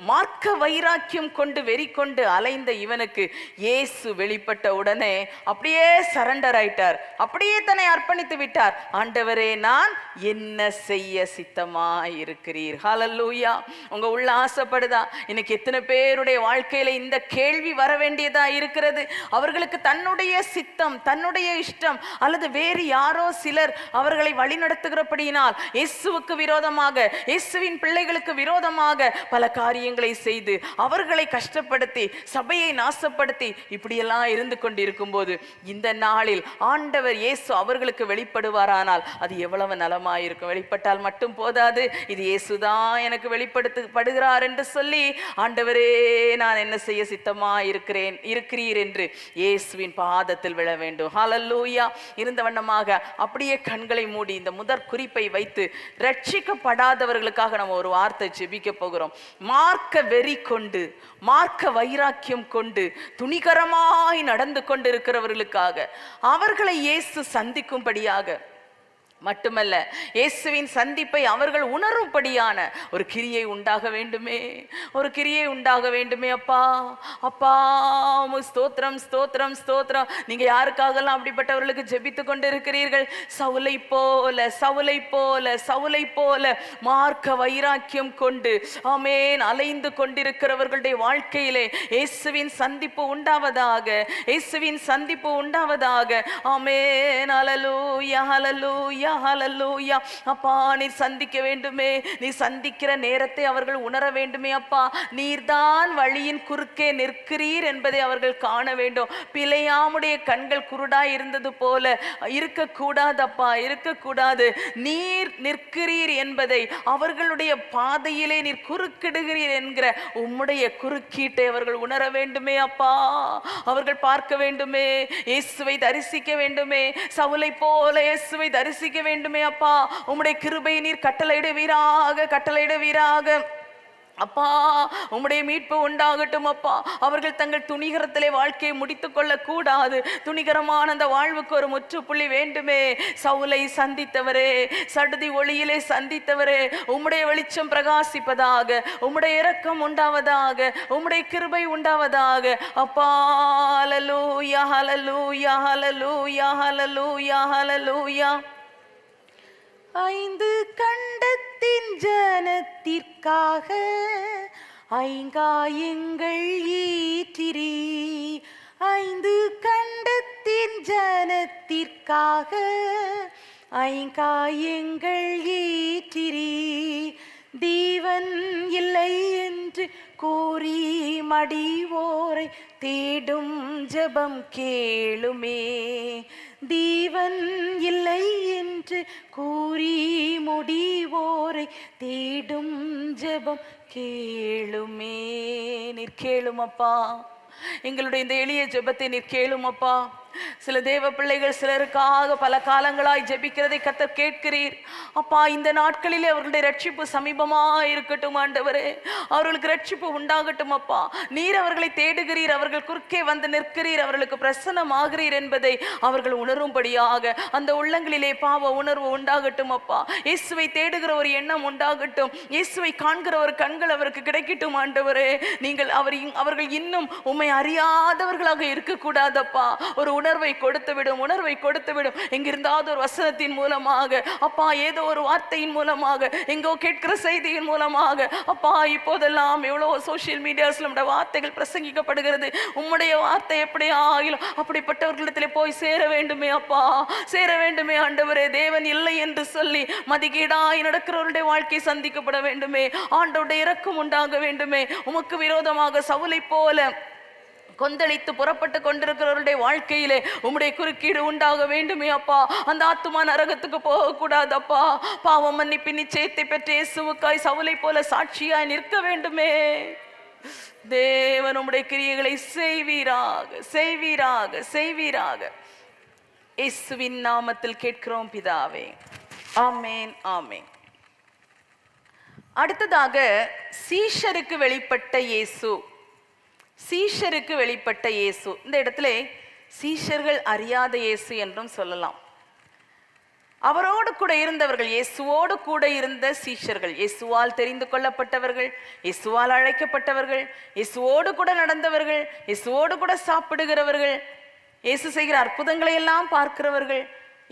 மார்க்க வைராக்கியம் கொண்டு வெறி கொண்டு அலைந்த இவனுக்கு இயேசு வெளிப்பட்ட உடனே அப்படியே சரண்டர் ஆயிட்டார், அப்படியே தன்னை அர்ப்பணித்து விட்டார். ஆண்டவரே, நான் என்ன செய்ய சித்தமாய் இருக்கிறீர்? ஹல்லேலூயா. உங்க உள்ள ஆசைப்படுதா? இன்னைக்கு எத்தனை பேருடைய வாழ்க்கையில இந்த கேள்வி வர வேண்டியதா இருக்கிறது. அவர்களுக்கு தன்னுடைய சித்தம், தன்னுடைய இஷ்டம், அல்லது வேறு யாரோ சிலர் அவர்களை வழிநடத்துகிறபடியினால் இயேசுவுக்கு விரோதமாக, இயேசுவின் பிள்ளைகளுக்கு விரோதமாக பல காரியங்களை செய்து அவர்களை கஷ்டப்படுத்தி சபையை நாசப்படுத்தி இப்படியெல்லாம் இருந்து கொண்டிருக்கும் போது இந்த நாளில் ஆண்டவர் இயேசு அவர்களுக்கு வெளிப்படுவாரானால் அது எவ்வளவு நலமாயிருக்கும். வெளிப்பட்டால் மட்டும் போதாது, இது இயேசுதான் எனக்கு வெளிப்படுத்தப்படுகிறார் என்று சொல்லி, ஆண்டவரே, நான் என்ன செய்ய சித்தமா இருக்கிறீர் என்று இயேசுவின் பாதத்தில் விழ வேண்டும். ஹல்லேலூயா. இருந்த வண்ணமாக அப்படியே கண்களை மூடி இந்த முதற் குறிப்பை வைத்து ரட்சிக்கப்படாதவர்களுக்காக நம்ம ஒரு வார்த்தை ஜெபிக்க போகிறோம். மார்க்க வெறி கொண்டு, மார்க்க வைராக்கியம் கொண்டு துணிகரமாய் நடந்து கொண்டிருக்கிறவர்களுக்காக அவர்களை இயேசு சந்திக்கும்படியாக மட்டுமல்ல, இயேசுவின் சந்திப்பை அவர்கள் உணரும்படியான ஒரு கிரியை உண்டாக வேண்டுமே, ஒரு கிரியை உண்டாக வேண்டுமே. அப்பா, அப்பா, ஸ்தோத்திரம், ஸ்தோத்திரம், ஸ்தோத்திரம். நீங்க யாருக்காகலாம் அப்படிப்பட்டவர்களுக்கு ஜெபித்து கொண்டு இருக்கிறீர்கள்? சவுலை போல, சவுலை போல, சவுலை போல மார்க்க வைராக்கியம் கொண்டு ஆமென் அலைந்து கொண்டிருக்கிறவர்களுடைய வாழ்க்கையிலே இயேசுவின் சந்திப்பு உண்டாவதாக, இயேசுவின் சந்திப்பு உண்டாவதாக. ஆமென். ஹல்லேலூயா, ஹல்லேலூயா, ஹல்லேலூயா. அப்பா, நீர் சந்திக்க வேண்டுமே, நீ சந்திக்கிற நேரத்தை அவர்கள் உணர வேண்டுமே. அப்பா, நீர்தான் வழியின் குறுக்கே நிற்கிறீர் என்பதை அவர்கள் காண வேண்டும். பிழையாமுடைய கண்கள் குருடாய் இருந்தது போல இருக்கக்கூடாது அப்பா, இருக்கக்கூடாது. நீர் நிற்கிறீர் என்பதை, அவர்களுடைய பாதையிலே நீர் குறுக்கிடுகிறீர் என்கிற உம்முடைய குறுக்கீட்டை அவர்கள் உணர வேண்டுமே. அப்பா, அவர்கள் பார்க்க வேண்டுமே, இயேசுவை தரிசிக்க வேண்டுமே, சவுலை போல இயேசுவை தரிசிக்க வேண்டுமே. அப்பா, உம்முடைய கிருபை நீர் கட்டளையிடுவீராக, கட்டளையிடுவீராக. அப்பா, உம்முடைய மீட்பு உண்டாகட்டும். அப்பா, அவர்கள் தங்கள் துணிகரத்திலே வாழ்க்கையை முடித்துக் கொள்ள கூடாது. துணிகரமான அந்த வாழ்வுக்கு ஒரு முற்றுப்புள்ளி வேண்டுமே. சவுலை சந்தித்தவரே, சடுதி ஒளியிலே சந்தித்தவரே, உம்முடைய வெளிச்சம் பிரகாசிப்பதாக, உம்முடைய இரக்கம் உண்டாவதாக, உம்முடைய கிருபை உண்டாவதாக. அப்பா, ஹல்லேலூயா, ஹல்லேலூயா, ஹல்லேலூயா, ஹல்லேலூயா, ஹல்லேலூயா. ஐந்து கண்டத்தின் ஜனத்திற்காக ஐங்காயங்கள் ஈற்றிரி, ஐந்து கண்டத்தின் ஜனத்திற்காக ஐங்காயங்கள் ஈற்றிரி. தீவன் இல்லை என்று கூறி மடிவோரை தேடும் ஜெபம் கேளுமே. தீவன் இல்லை என்று கூறி முடிவோரை தேடும் ஜெபம் கேளுமே. நீர் கேளும் அப்பா, எங்களுடைய இந்த எளிய ஜெபத்தை நீர் கேளும் அப்பா. சில தேவ பிள்ளைகள் சிலருக்காக பல காலங்களாய் ஜெபிக்கிறதை கர்த்தர் கேட்கிறீர். அப்பா, இந்த நாட்களிலே அவர்களுடைய ரட்சிப்பு சமீபமா இருக்கட்டும் ஆண்டவரே, அவர்களுக்கு ரட்சிப்பு உண்டாகட்டும். அப்பா, நீர் அவர்களை தேடுகிறீர், அவர்கள் குறுக்கே வந்து நிற்கிறீர், அவர்களுக்கு பிரசன்னமாகிறீர் என்பதை அவர்கள் உணரும்படியாக அந்த உள்ளங்களிலே பாவ உணர்வு உண்டாகட்டும். அப்பா, இயேசுவை தேடுகிற ஒரு எண்ணம் உண்டாகட்டும், இயேசுவை காண்கிற ஒரு கண்கள் அவருக்கு கிடைக்கட்டும் ஆண்டவரே. நீங்கள் அவர்கள் இன்னும் உம்மை அறியாதவர்களாக இருக்கக்கூடாதப்பா. ஒரு உணர்வை கொடுத்து விடும், உணர்வை கொடுத்து விடும். எங்கிருந்தாவது ஒரு வசனத்தின் மூலமாக அப்பா, ஏதோ ஒரு வார்த்தையின் மூலமாக, எங்கோ கேட்கிற செய்தியின் மூலமாக அப்பா, இப்போதெல்லாம் எவ்வளவு சோசியல் மீடியாஸ்ல நம்முடைய வார்த்தைகள் பிரசங்கிக்கப்படுகிறது. உம்முடைய வார்த்தை எப்படி ஆகிலும் அப்படிப்பட்டவர்களிடத்திலே போய் சேர வேண்டுமே அப்பா, சேர வேண்டுமே ஆண்டவரே. தேவன் இல்லை என்று சொல்லி மதிகீடாய் நடக்கிறவருடைய வாழ்க்கை சந்திக்கப்பட வேண்டுமே. ஆண்டவருடைய இரக்கம் உண்டாக வேண்டுமே. உமக்கு விரோதமாக சவுலை போல கொந்தளித்து புறப்பட்டு கொண்டிருக்கிறவருடைய வாழ்க்கையிலே உம்முடைய குறுக்கீடு உண்டாக வேண்டுமே அப்பா. அந்த ஆத்துமா நரகத்துக்கு போகக்கூடாது அப்பா. பாவம் மன்னிப்பு நிச்சயத்தை பெற்ற இயேசுவுக்காய் சவுலை போல சாட்சியாய் நிற்க வேண்டுமே. தேவன் உம்முடைய கிரியைகளை செய்வீராக செய்வீராக செய்வீராக. இயேசுவின் நாமத்தில் கேட்கிறோம் பிதாவே, ஆமேன் ஆமேன். அடுத்ததாக சீஷருக்கு வெளிப்பட்ட இயேசு. சீஷருக்கு வெளிப்பட்ட இயேசு. இந்த இடத்துல சீஷர்கள் அறியாத இயேசு என்றும் சொல்லலாம். அவரோடு கூட இருந்தவர்கள், இயேசுவோடு கூட இருந்த சீஷர்கள், இயேசுவால் தெரிந்து கொள்ளப்பட்டவர்கள், இயேசுவால் அழைக்கப்பட்டவர்கள், இயேசுவோடு கூட நடந்தவர்கள், இயேசுவோடு கூட சாப்பிடுகிறவர்கள், இயேசு செய்கிற அற்புதங்களை எல்லாம் பார்க்கிறவர்கள்,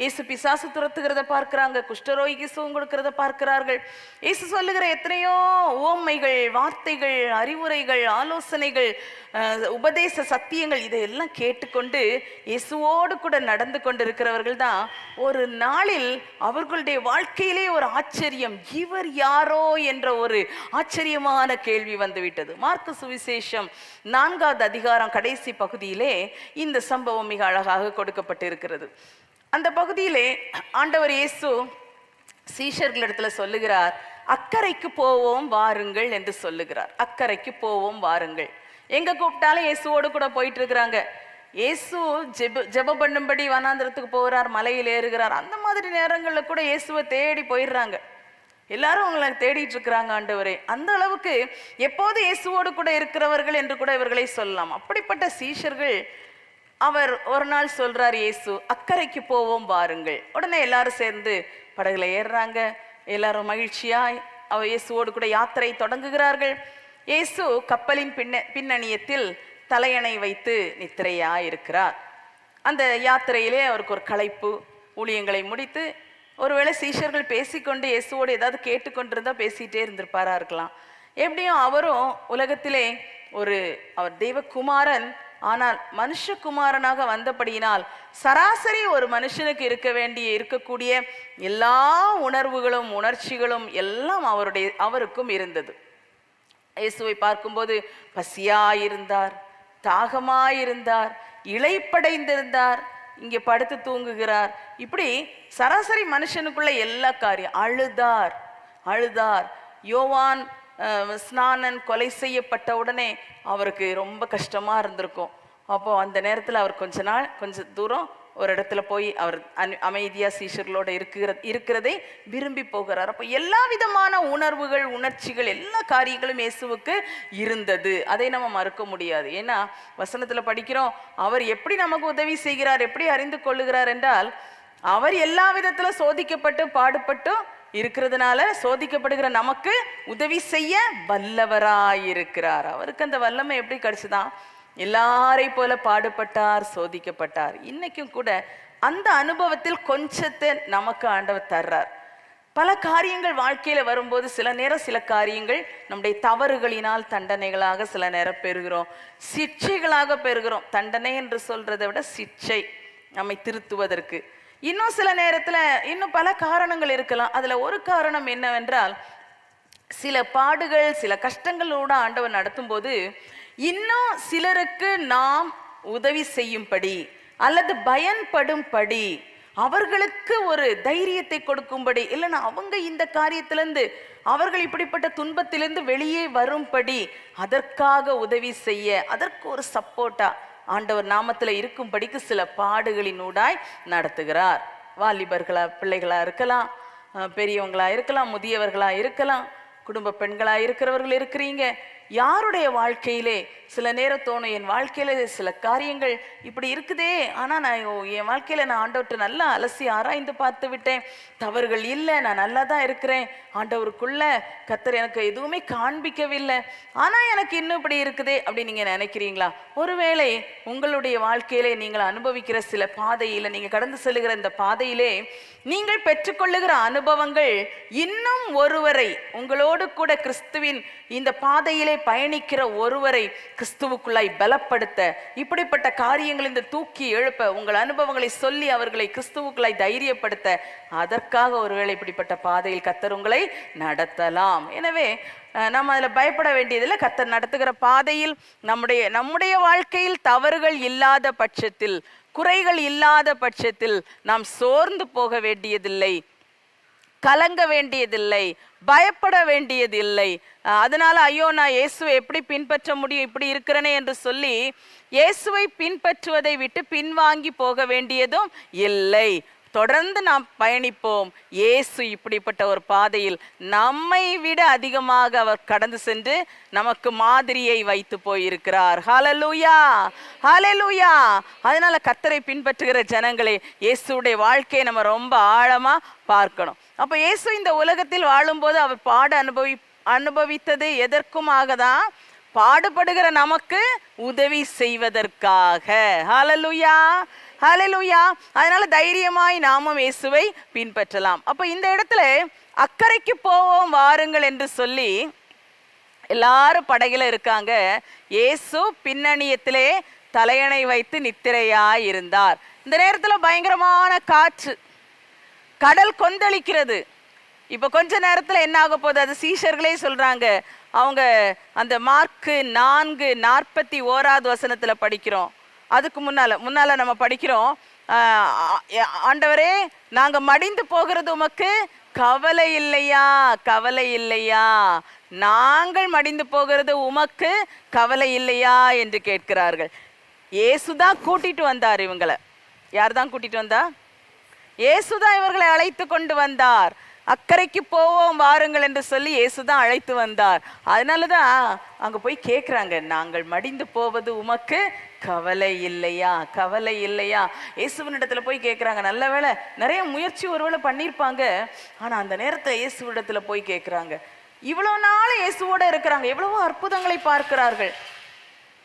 இயேசு பிசாசு துரத்துகிறத பார்க்கிறாங்க, குஷ்டரோகிக்கு சுகம் கொடுக்கிறத பார்க்கிறார்கள். இயேசு சொல்லுகிற எத்தனையோ உவமைகள், வார்த்தைகள், அறிவுரைகள், ஆலோசனைகள், உபதேச சத்தியங்கள், இதையெல்லாம் கேட்டுக்கொண்டு இயேசுவோடு கூட நடந்து கொண்டிருக்கிறவர்கள் தான் ஒரு நாளில் அவர்களுடைய வாழ்க்கையிலே ஒரு ஆச்சரியம், இவர் யாரோ என்ற ஒரு ஆச்சரியமான கேள்வி வந்துவிட்டது. மார்க்கு சுவிசேஷம் 4வது அதிகாரம் கடைசி பகுதியிலே இந்த சம்பவம் மிக அழகாக கொடுக்கப்பட்டிருக்கிறது. அந்த பகுதியிலே ஆண்டவர் இயேசு சீஷர்களிடத்துல சொல்லுகிறார், அக்கறைக்கு போவோம் வாருங்கள் என்று சொல்லுகிறார். அக்கறைக்கு போவோம் வாருங்கள். எங்க கூப்பிட்டாலும் இயேசுவோடு கூட போயிட்டு இருக்கிறாங்க. இயேசு ஜெபம் பண்ணும்படி வனாந்திரத்துக்கு போகிறார், மலையில் ஏறுகிறார். அந்த மாதிரி நேரங்களில் கூட இயேசுவை தேடி போயிடுறாங்க. எல்லாரும் அவங்களை தேடிட்டு இருக்கிறாங்க ஆண்டவரே. அந்த அளவுக்கு எப்போது இயேசுவோடு கூட இருக்கிறவர்கள் என்று கூட இவர்களை சொல்லலாம். அப்படிப்பட்ட சீஷர்கள் அவர் ஒரு நாள் சொல்றார், இயேசு அக்கறைக்கு போவோம் வாருங்கள். உடனே எல்லாரும் சேர்ந்து படகுல ஏறுறாங்க. எல்லாரும் மகிழ்ச்சியாய் அவர் இயேசுவோடு கூட யாத்திரை தொடங்குகிறார்கள். இயேசு கப்பலின் பின்னணியத்தில் தலையணை வைத்து நித்திரையாய் இருக்கிறார். அந்த யாத்திரையிலே அவருக்கு ஒரு களைப்பு. ஊழியங்களை முடித்து ஒருவேளை சீஷர்கள் பேசிக்கொண்டு இயேசுவோடு ஏதாவது கேட்டுக்கொண்டிருந்தா பேசிட்டே இருந்திருப்பாரா இருக்கலாம். எப்படியும் அவரும் உலகத்திலே அவர் தெய்வகுமாரன், ஆனால் மனுஷகுமாரனாக வந்தபடியினால் சராசரி ஒரு மனுஷனுக்கு இருக்கக்கூடிய எல்லா உணர்வுகளும் உணர்ச்சிகளும் எல்லாம் அவருக்கும் இருந்தது. இயேசுவை பார்க்கும்போது பசியாயிருந்தார், தாகமாயிருந்தார், இளைப்படைந்திருந்தார், இங்கே படுத்து தூங்குகிறார். இப்படி சராசரி மனுஷனுக்குள்ள எல்லா காரியம். அழுதார். யோவான் ஸ்நானன் கொலை செய்யப்பட்ட உடனே அவருக்கு ரொம்ப கஷ்டமா இருந்திருக்கும். அப்போ அந்த நேரத்தில் அவர் கொஞ்ச தூரம் ஒரு இடத்துல போய் அவர் அமைதியா சீஷர்களோட இருக்கிறதை விரும்பி போகிறார். அப்போ எல்லா விதமான உணர்வுகள், உணர்ச்சிகள், எல்லா காரியங்களும் இயேசுவுக்கு இருந்தது. அதை நம்ம மறுக்க முடியாது. ஏன்னா வசனத்துல படிக்கிறோம், அவர் எப்படி நமக்கு உதவி செய்கிறார், எப்படி அறிந்து கொள்ளுகிறார் என்றால், அவர் எல்லா விதத்துல சோதிக்கப்பட்டு பாடுபட்டு இருக்கிறதுனால சோதிக்கப்படுகிற நமக்கு உதவி செய்ய வல்லவராயிருக்கிறார். அவருக்கு அந்த வல்லமை எப்படி கிடைச்சுதான்? எல்லாரை போல பாடுபட்டார், சோதிக்கப்பட்டார். இன்னைக்கும் கூட அந்த அனுபவத்தில் கொஞ்சத்தை நமக்கு ஆண்டவர் தர்றார். பல காரியங்கள் வாழ்க்கையில வரும்போது சில காரியங்கள் நம்முடைய தவறுகளினால் தண்டனைகளாக சில நேரம் பெறுகிறோம், சிக்ஷைகளாக பெறுகிறோம். தண்டனை என்று சொல்றதை விட சிக்ஷை நம்மை திருத்துவதற்கு. இன்னும் சில நேரத்துல இன்னும் பல காரணங்கள் இருக்கலாம். அதுல ஒரு காரணம் என்னவென்றால், சில பாடுகள், சில கஷ்டங்களோட ஆண்டவர் நடத்தும் போது இன்னும் சிலருக்கு நாம் உதவி செய்யும்படி அல்லது பயன்படும்படி, அவர்களுக்கு ஒரு தைரியத்தை கொடுக்கும்படி, இல்லைன்னா அவங்க இந்த காரியத்திலிருந்து, அவர்கள் இப்படிப்பட்ட துன்பத்திலிருந்து வெளியே வரும்படி, அதற்காக உதவி செய்ய, அதற்கு ஒரு சப்போர்ட்டா ஆண்டவர் நாமத்துல இருக்கும்படிக்கு சில பாடுகளினூடாய் நடத்துகிறார். வாலிபர்களா, பிள்ளைகளா இருக்கலாம், பெரியவங்களா இருக்கலாம், முதியவர்களா இருக்கலாம், குடும்ப பெண்களா இருக்கிறவர்கள் இருக்கிறீங்க. யாருடைய வாழ்க்கையிலே சில நேரம் தோணும், என் வாழ்க்கையில சில காரியங்கள் இப்படி இருக்குதே, ஆனா நான் என் வாழ்க்கையில நான் ஆண்டவர்கிட்ட நல்லா அலசி ஆராய்ந்து பார்த்து விட்டேன், தவறுகள் இல்லை, நான் நல்லா தான் இருக்கிறேன், ஆண்டவருக்குள்ள கர்த்தர் எனக்கு எதுவுமே காண்பிக்கவில்லை, ஆனா எனக்கு இன்னும் இப்படி இருக்குதே அப்படி நீங்க நினைக்கிறீங்களா? ஒருவேளை உங்களுடைய வாழ்க்கையிலே நீங்கள் அனுபவிக்கிற சில பாதையில, நீங்க கடந்து செல்லுகிற இந்த பாதையிலே நீங்கள் பெற்றுக்கொள்ளுகிற அனுபவங்கள் இன்னும் ஒருவரை, உங்களோடு கூட கிறிஸ்துவின் இந்த பாதையிலே பயணிக்கிற ஒருவரை கிறிஸ்துவுக்குள்ளாய் பலப்படுத்த, இப்படிப்பட்ட காரியங்கள் இந்த தூக்கி எழுப்ப, உங்கள் அனுபவங்களை சொல்லி அவர்களை கிறிஸ்துவுக்குள்ளாய் தைரியப்படுத்த, அதற்காக ஒருவேளை இப்படிப்பட்ட பாதையில் கர்த்தர் உங்களை நடத்தலாம். எனவே நம்ம அதில் பயப்பட வேண்டியதில்லை. கர்த்தர் நடத்துகிற பாதையில் நம்முடைய வாழ்க்கையில் தவறுகள் இல்லாத பட்சத்தில், குறைகள் இல்லாத பட்சத்தில் நாம் சோர்ந்து போக வேண்டியதில்லை, கலங்க வேண்டியதில்லை, பயப்பட வேண்டியதில்லை. அதனால ஐயோ நான் இயேசுவை எப்படி பின்பற்ற முடியும், இப்படி இருக்கிறேனே என்று சொல்லி இயேசுவை பின்பற்றுவதை விட்டு பின்வாங்கி போக வேண்டியதும் இல்லை. தொடர்ந்து நாம் பயணிப்போம். இயேசு இப்படிப்பட்ட ஒரு பாதையில் நம்மை விட அதிகமாக அவர் கடந்து சென்று நமக்கு மாதிரியை வைத்து போயிருக்கிறார். ஹல்லேலூயா, ஹல்லேலூயா. அதனால கர்த்தரை பின்பற்றுகிற ஜனங்களே, இயேசுடைய வாழ்க்கையை நம்ம ரொம்ப ஆழமா பார்க்கணும். அப்ப இயேசு இந்த உலகத்தில் வாழும்போது அவர் அனுபவித்தது எதற்குமாக தான்? பாடுபடுகிற நமக்கு உதவி செய்வதற்காக. ஹல்லேலூயா, ஹல்லேலூயா. அதனால தைரியமாய் நாமும் இயேசுவை பின்பற்றலாம். அப்ப இந்த இடத்துல அக்கறைக்கு போவோம் வாருங்கள் என்று சொல்லி எல்லாரும் படகுல இருக்காங்க. இயேசு பின்னணியத்திலே தலையணை வைத்து நித்திரையாய் இருந்தார். இந்த நேரத்துல பயங்கரமான காற்று, கடல் கொந்தளிக்கிறது. இப்ப கொஞ்ச நேரத்துல என்ன ஆக போகுது? அது சீஷர்களே சொல்றாங்க. அவங்க அந்த மார்க்கு 4:41 படிக்கிறோம். அதுக்கு முன்னால நம்ம படிக்கிறோம், ஆண்டவரே நாங்க மடிந்து போகிறது உமக்கு கவலை இல்லையா, கவலை இல்லையா, நாங்கள் மடிந்து போகிறது உமக்கு கவலை இல்லையா என்று கேட்கிறார்கள். இயேசுதான் கூட்டிட்டு வந்தார் இவங்களை. யார் தான் கூட்டிட்டு வந்தா? இயேசுதான் இவர்களை அழைத்து கொண்டு வந்தார். அக்கறைக்கு போவோம் வாருங்கள் என்று சொல்லி இயேசுதான் அழைத்து வந்தார். அதனாலதான் அங்க போய் கேட்கிறாங்க, நாங்கள் மடிந்து போவது உமக்கு கவலை இல்லையா, கவலை இல்லையா. இயேசுவினிடத்துல போய் கேட்கிறாங்க. நல்ல வேளை நிறைய முயற்சி ஒருவேளை பண்ணியிருப்பாங்க. ஆனா அந்த நேரத்தை இயேசுவிடத்துல போய் கேட்கிறாங்க. இவ்வளவு நாள் இயேசுவோட இருக்கிறாங்க, எவ்வளவோ அற்புதங்களை பார்க்கிறார்கள்.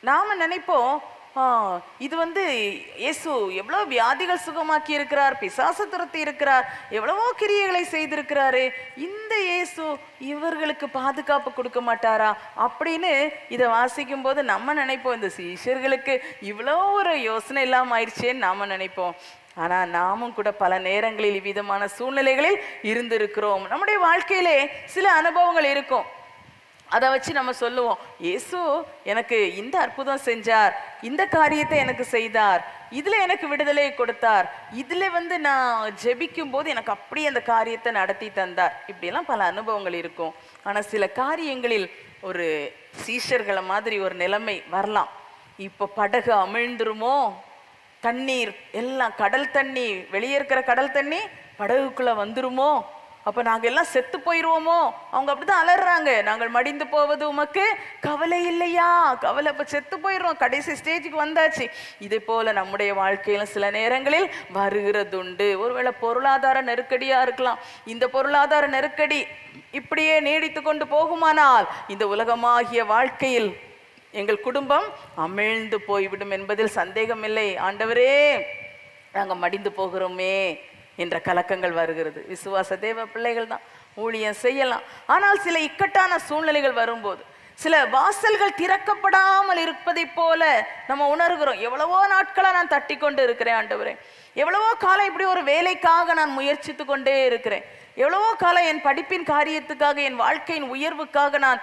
நாம நினைப்போம், இது இயேசு எவ்வளோ வியாதிகள் சுகமாக்கி இருக்கிறார், பிசாசு துரத்தி இருக்கிறார், எவ்வளவோ கிரியைகளை செய்திருக்கிறாரு, இந்த இயேசு இவர்களுக்கு பாதுகாப்பு கொடுக்க மாட்டாரா அப்படின்னு இதை வாசிக்கும் போது நம்ம நினைப்போம், இந்த சீஷர்களுக்கு இவ்வளோ ஒரு யோசனை இல்லாமல் ஆயிடுச்சேன்னு நாம நினைப்போம். ஆனா நாமும் கூட பல நேரங்களில் இவ்விதமான சூழ்நிலைகளில் இருந்திருக்கிறோம். நம்முடைய வாழ்க்கையிலே சில அனுபவங்கள் இருக்கும். அதை வச்சு நம்ம சொல்லுவோம், இயேசு எனக்கு இந்த அற்புதம் செஞ்சார், இந்த காரியத்தை எனக்கு செய்தார், இதுல எனக்கு விடுதலை கொடுத்தார், இதுல நான் ஜெபிக்கும் போது எனக்கு அப்படியே அந்த காரியத்தை நடத்தி தந்தார். இப்படியெல்லாம் பல அனுபவங்கள் இருக்கும். ஆனா சில காரியங்களில் ஒரு சீஷர்களை மாதிரி ஒரு நிலைமை வரலாம். இப்போ படகு அமிழ்ந்துருமோ, தண்ணீர் எல்லாம் கடல் தண்ணி, வெளியே இருக்கிற கடல் தண்ணி படகுக்குள்ள வந்துருமோ, அப்ப நாங்க எல்லாம் செத்து போயிருவோமோ. அவங்க அப்படிதான் அலறாங்க, நாங்கள் மடிந்து போவது உமக்கு கவலை இல்லையா, கவலை. அப்ப செத்து போயிடுறோம், கடைசி ஸ்டேஜுக்கு வந்தாச்சு. இதே போல நம்முடைய வாழ்க்கையில சில நேரங்களில் வருகிறதுண்டு. ஒருவேளை பொருளாதார நெருக்கடியா இருக்கலாம். இந்த பொருளாதார நெருக்கடி இப்படியே நீடித்து கொண்டு போகுமானால் இந்த உலகமாகிய வாழ்க்கையில் எங்கள் குடும்பம் அமிழ்ந்து போய்விடும் என்பதில் சந்தேகம் இல்லை. ஆண்டவரே நாங்க மடிந்து போகிறோமே என்ற கலக்கங்கள் வருகிறது. விசுவாச தேவ பிள்ளைகள் தான் ஊழியம் செய்யலாம். ஆனால் சில இக்கட்டான சூழ்நிலைகள் வரும்போது, சில வாசல்கள் திறக்கப்படாமல் இருப்பதை போல நம்ம உணர்கிறோம். எவ்வளவோ நாட்களா நான் தட்டி கொண்டு இருக்கிறேன் ஆண்டவரே, எவ்வளவோ காலம் இப்படி ஒரு வேலைக்காக நான் முயற்சித்து கொண்டே இருக்கிறேன், எவ்வளவோ காலம் என் படிப்பின் காரியத்துக்காக, என் வாழ்க்கையின் உயர்வுக்காக நான்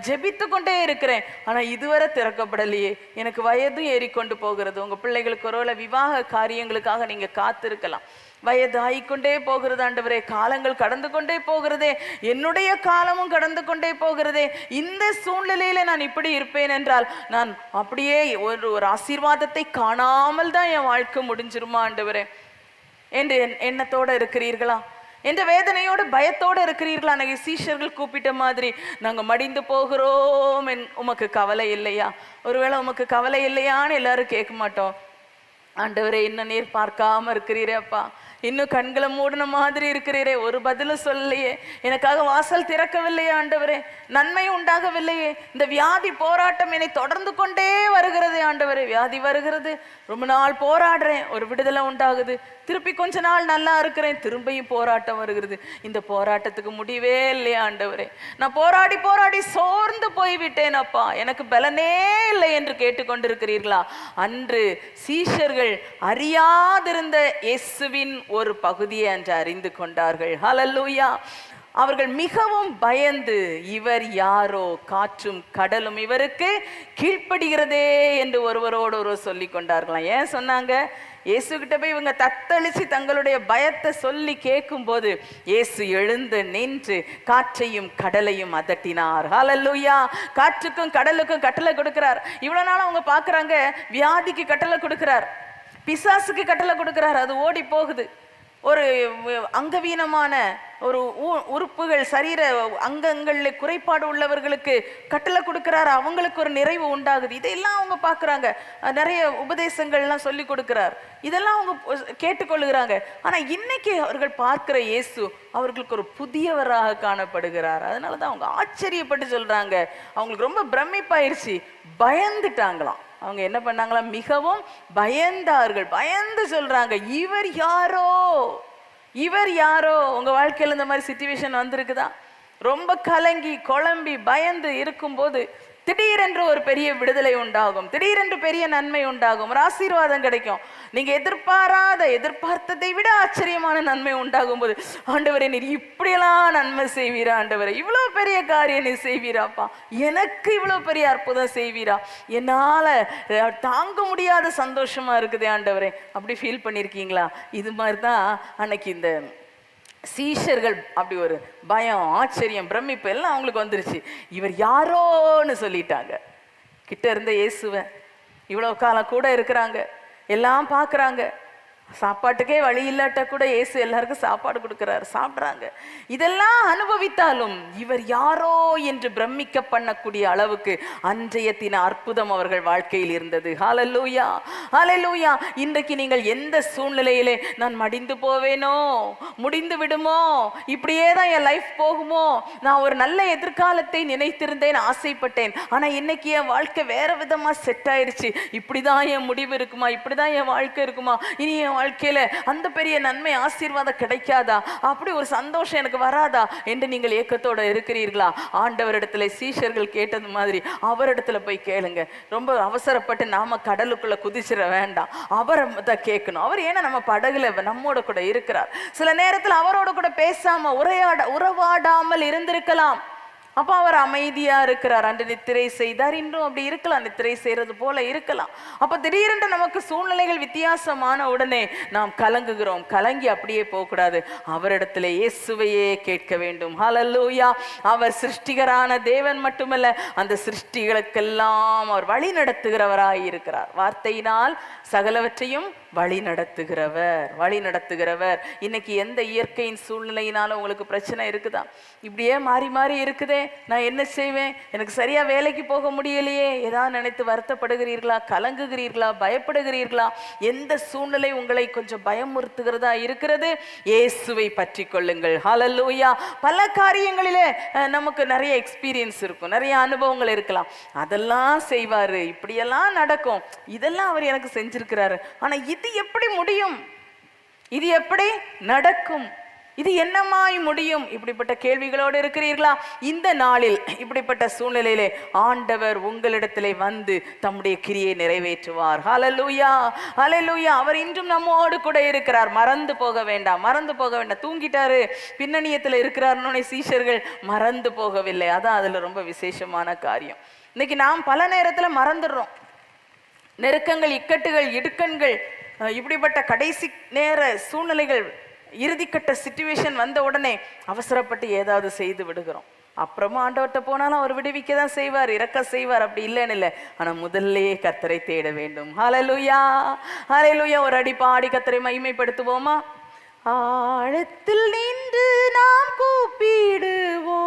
ஜெபித்து கொண்டே இருக்கிறேன். ஆனா இதுவரை திறக்கப்படலையே. எனக்கு வயதும் ஏறிக்கொண்டு போகிறது. உங்க பிள்ளைகளுக்கு ஒருவேளை விவாக காரியங்களுக்காக நீங்க காத்திருக்கலாம். வயது ஆகிக்கொண்டே போகிறது ஆண்டவரே, காலங்கள் கடந்து கொண்டே போகிறதே, என்னுடைய காலமும் கடந்து கொண்டே போகிறதே. இந்த சூழ்நிலையில நான் இப்படி இருப்பேன் என்றால் நான் அப்படியே ஒரு ஆசீர்வாதத்தை காணாமல் தான் என் வாழ்க்கை முடிஞ்சிருமா ஆண்டவரே என்று எண்ணத்தோட இருக்கிறீர்களா? என்ற வேதனையோடு பயத்தோடு இருக்கிறீர்களா? அன்னைக்கு சீஷர்கள் கூப்பிட்ட மாதிரி நாங்க மடிந்து போகிறோம், உமக்கு கவலை இல்லையா? ஒருவேளை உமக்கு கவலை இல்லையான்னு எல்லாரும் கேட்க மாட்டோம். ஆண்டவரே இன்னும் நீர் பார்க்காம இருக்கிறீரே அப்பா, இன்னும் கண்களை மூடின மாதிரி இருக்கிறீரே, ஒரு பதிலும் சொல்லலையே, எனக்காக வாசல் திறக்கவில்லையே ஆண்டவரே, நன்மை உண்டாகவில்லையே, இந்த வியாதி போராட்டம் என்னை தொடர்ந்து கொண்டே வருகிறது ஆண்டவரே. வியாதி வருகிறது, ரொம்ப நாள் போராடுறேன், ஒரு விடுதலை உண்டாகுது, திருப்பி கொஞ்ச நாள் நல்லா இருக்கிறேன், திரும்பியும் போராட்டம் வருகிறது. இந்த போராட்டத்துக்கு முடிவே இல்லையா ஆண்டவரே? நான் போராடி போராடி சோர்ந்து போய்விட்டேன் அப்பா, எனக்கு பலனே இல்லை என்று கேட்டுக்கொண்டிருக்கிறீர்களா? அன்று சீஷர்கள் அறியாதிருந்த இயேசுவின் ஒரு பகுதியை அன்று அறிந்து கொண்டார்கள். ஹல்லேலூயா. அவர்கள் மிகவும் பயந்து, இவர் யாரோ, காற்றும் கடலும் இவருக்கு கீழ்ப்படுகிறதே என்று ஒருவரோடு ஒருவர் சொல்லி கொண்டார்களாம். ஏன் சொன்னாங்க? இயேசு கிட்ட போய் இவங்க தத்தளிச்சு தங்களுடைய பயத்தை சொல்லி கேட்கும் போது இயேசு எழுந்து நின்று காற்றையும் கடலையும் அதட்டினார். ஹல்லேலூயா! காற்றுக்கும் கடலுக்கும் கட்டளை கொடுக்கிறார். இவ்வளவு நாள் அவங்க பாக்குறாங்க, வியாதிக்கு கட்டளை கொடுக்கிறார், பிசாசுக்கு கட்டளை கொடுக்கிறார், அது ஓடி போகுது. ஒரு அங்கவீனமான ஒரு உறுப்புகள், சரீர அங்கங்கள்ல குறைபாடு உள்ளவர்களுக்கு கட்டளை கொடுக்கிறார், அவங்களுக்கு ஒரு நிறைவு உண்டாகுது. இதெல்லாம் அவங்க பார்க்குறாங்க. நிறைய உபதேசங்கள்லாம் சொல்லி கொடுக்கிறார், இதெல்லாம் அவங்க கேட்டுக்கொள்ளுகிறாங்க. ஆனா இன்னைக்கு அவர்கள் பார்க்கிற இயேசு அவர்களுக்கு ஒரு புதியவராக காணப்படுகிறார். அதனால தான் அவங்க ஆச்சரியப்பட்டு சொல்றாங்க, அவங்களுக்கு ரொம்ப பிரமிப்பாயிருச்சு, பயந்துட்டாங்களாம். அவங்க என்ன பண்ணாங்களாம்? மிகவும் பயந்தார்கள். பயந்து சொல்றாங்க, இவர் யாரோ, இவர் யாரோ. உங்க வாழ்க்கையில இந்த மாதிரி சிச்சுவேஷன் வந்திருக்குதா? ரொம்ப கலங்கி குழம்பி பயந்து இருக்கும்போது திடீரென்று ஒரு பெரிய விடுதலை உண்டாகும், திடீரென்று பெரிய நன்மை உண்டாகும், ஒரு ஆசீர்வாதம் கிடைக்கும். நீங்க எதிர்பார்த்ததை விட ஆச்சரியமான நன்மை உண்டாகும் போது, ஆண்டவரே நீர் இப்படியெல்லாம் நன்மை செய்வீரா, ஆண்டவரே இவ்வளவு பெரிய காரியம் நீ செய்வீராப்பா, எனக்கு இவ்வளவு பெரிய அற்புதம் செய்வீரா, என்னால தாங்க முடியாத சந்தோஷமா இருக்குது ஆண்டவரே. அப்படி ஃபீல் பண்ணிருக்கீங்களா? இது மாதிரிதான் அன்னைக்கு இந்த சீஷர்கள் அப்படி ஒரு பயம், ஆச்சரியம், பிரமிப்பு எல்லாம் அவங்களுக்கு வந்துருச்சு. இவர் யாரோன்னு சொல்லிட்டாங்க. கிட்ட இருந்த இயேசுவை இவ்வளவு காலம் கூட இருக்கிறாங்க, எல்லாம் பார்க்குறாங்க. சாப்பாட்டுக்கே வழி இல்லாட்ட கூட இயேசு எல்லாருக்கும் சாப்பாடு கொடுக்கிறார், சாப்பிட்றாங்க. இதெல்லாம் அனுபவித்தாலும் இவர் யாரோ என்று பிரமிக்க பண்ணக்கூடிய அளவுக்கு அன்றைய தின அற்புதம் அவர்கள் வாழ்க்கையில் இருந்தது. ஹல்லேலூயா, ஹல்லேலூயா. இன்றைக்கு நீங்கள் எந்த சூழ்நிலையிலே நான் மடிந்து போவேனோ, முடிந்து விடுமோ, இப்படியே தான் என் லைஃப் போகுமோ, நான் ஒரு நல்ல எதிர்காலத்தை நினைத்திருந்தேன், ஆசைப்பட்டேன், ஆனா இன்னைக்கு என் வாழ்க்கை வேற விதமா செட் ஆயிடுச்சு, இப்படிதான் என் முடிவு இருக்குமா, இப்படிதான் என் வாழ்க்கை இருக்குமா, இனி என் வாழ்க்கையில அந்த பெரிய நன்மை ஆசீர்வாதம் கிடைக்காதா, அப்படி ஒரு சந்தோஷம் எனக்கு வராதா என்று நீங்கள் ஏக்கத்தோட இருக்கிறீர்களா? ஆண்டவரிடத்துல சீஷர்கள் கேட்டது மாதிரி அவரிடத்துல போய் கேளுங்க. ரொம்ப அவசரப்பட்டு நாம கடலுக்குள்ள குதிச்சிட வேண்டாம், அவரை கேட்கணும். அவர் ஏன்னா நம்ம படகுல நம்மோட கூட இருக்கிறார். சில நேரத்தில் அவரோட கூட பேசாம உறவாடாமல் இருந்திருக்கலாம். அப்போ அவர் அமைதியா இருக்கிறார். அன்று நித்திரை செய்தார், இன்றும் அப்படி இருக்கலாம், நித்திரை செய்யறது போல இருக்கலாம். அப்ப திடீரென்று நமக்கு சூழ்நிலைகள் வித்தியாசமான உடனே நாம் கலங்குகிறோம். கலங்கி அப்படியே போகக்கூடாது, அவரிடத்துல இயேசுவையே கேட்க வேண்டும். ஹல்லேலூயா. அவர் சிருஷ்டிகரான தேவன் மட்டுமல்ல, அந்த சிருஷ்டிகளுக்கெல்லாம் அவர் வழி நடத்துகிறவராய் இருக்கிறார். வார்த்தையினால் சகலவற்றையும் வழி நடத்துகிறவர். இன்னைக்கு எந்த இயற்கையின் சூழ்நிலையினால உங்களுக்கு பிரச்சனை இருக்குதா? இப்படியே மாறி மாறி இருக்குதே, நான் என்ன செய்வேன், எனக்கு சரியா வேலைக்கு போக முடியலையே, ஏதாவது நினைத்து வருத்தப்படுகிறீர்களா, கலங்குகிறீர்களா, பயப்படுகிறீர்களா? எந்த சூழ்நிலை உங்களை கொஞ்சம் பயமுறுத்துகிறதா இருக்கிறது, இயேசுவை பற்றி கொள்ளுங்கள். ஹல்லேலூயா. பல காரியங்களிலே நமக்கு நிறைய எக்ஸ்பீரியன்ஸ் இருக்கும், நிறைய அனுபவங்கள் இருக்கலாம். அதெல்லாம் செய்வாரு, இப்படியெல்லாம் நடக்கும், இதெல்லாம் அவர் எனக்கு செஞ்சிருக்கிறாரு. ஆனா இது எப்படி முடியும், இது எப்படி நடக்கும், இது என்னமாய் முடியும்? இப்படிப்பட்ட கேள்விகளோடு இருக்கிறீர்களா? இந்த நாளில் இப்படிப்பட்ட சூழ்நிலையிலே ஆண்டவர் உங்களிடத்திலே வந்து தம்முடைய கிரியை நிறைவேற்றுவார். ஹல்லேலூயா, ஹல்லேலூயா. அவர் இன்றும் நம்மோடு கூட இருக்கிறார். மறந்து போக வேண்டாம். தூங்கிட்டாரு, பின்னணியத்தில் இருக்கிறார்னு சீஷர்கள் மறந்து போகவில்லை. அதான் அதுல ரொம்ப விசேஷமான காரியம். இன்னைக்கு நாம் பல நேரத்துல மறந்துடுறோம். நெருக்கங்கள், இக்கட்டுகள், இடுக்கண்கள், இப்படிப்பட்ட கடைசி நேர சூழ்நிலைகள், இறுதிக்கட்ட சிச்சுவேஷன் வந்த உடனே அவசரப்பட்டு ஏதாவது செய்து விடுகிறோம். அப்புறமா ஆண்டவர்கிட்ட போனாலும் அவர் விடுவிக்க தான் செய்வார், இறக்க செய்வார், அப்படி இல்லைன்னு இல்லை. ஆனா முதல்லையே கர்த்தரை தேட வேண்டும். ஹல்லேலூயா, ஹல்லேலூயா. ஒரு அடி பாடி கர்த்தரை மகிமைப்படுத்துவோமா? ஆழத்தில் நின்று நாம் கூப்பிடுவோம்,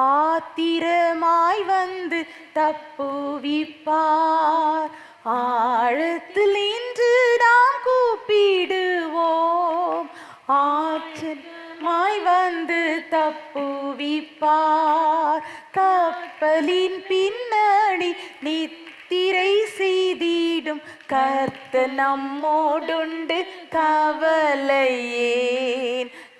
ஆத்திரமாய் வந்து தப்புவிப்பார். ஆழத்தில் இன்று நாம் கூப்பிடுவோம், ஆத்திரமாய் வந்து தப்புவிப்பார். கப்பலின் பின்னணி நித்திரை செய்திடும் கர்த்தர் நம்மோடுண்டு, கவலையேன்.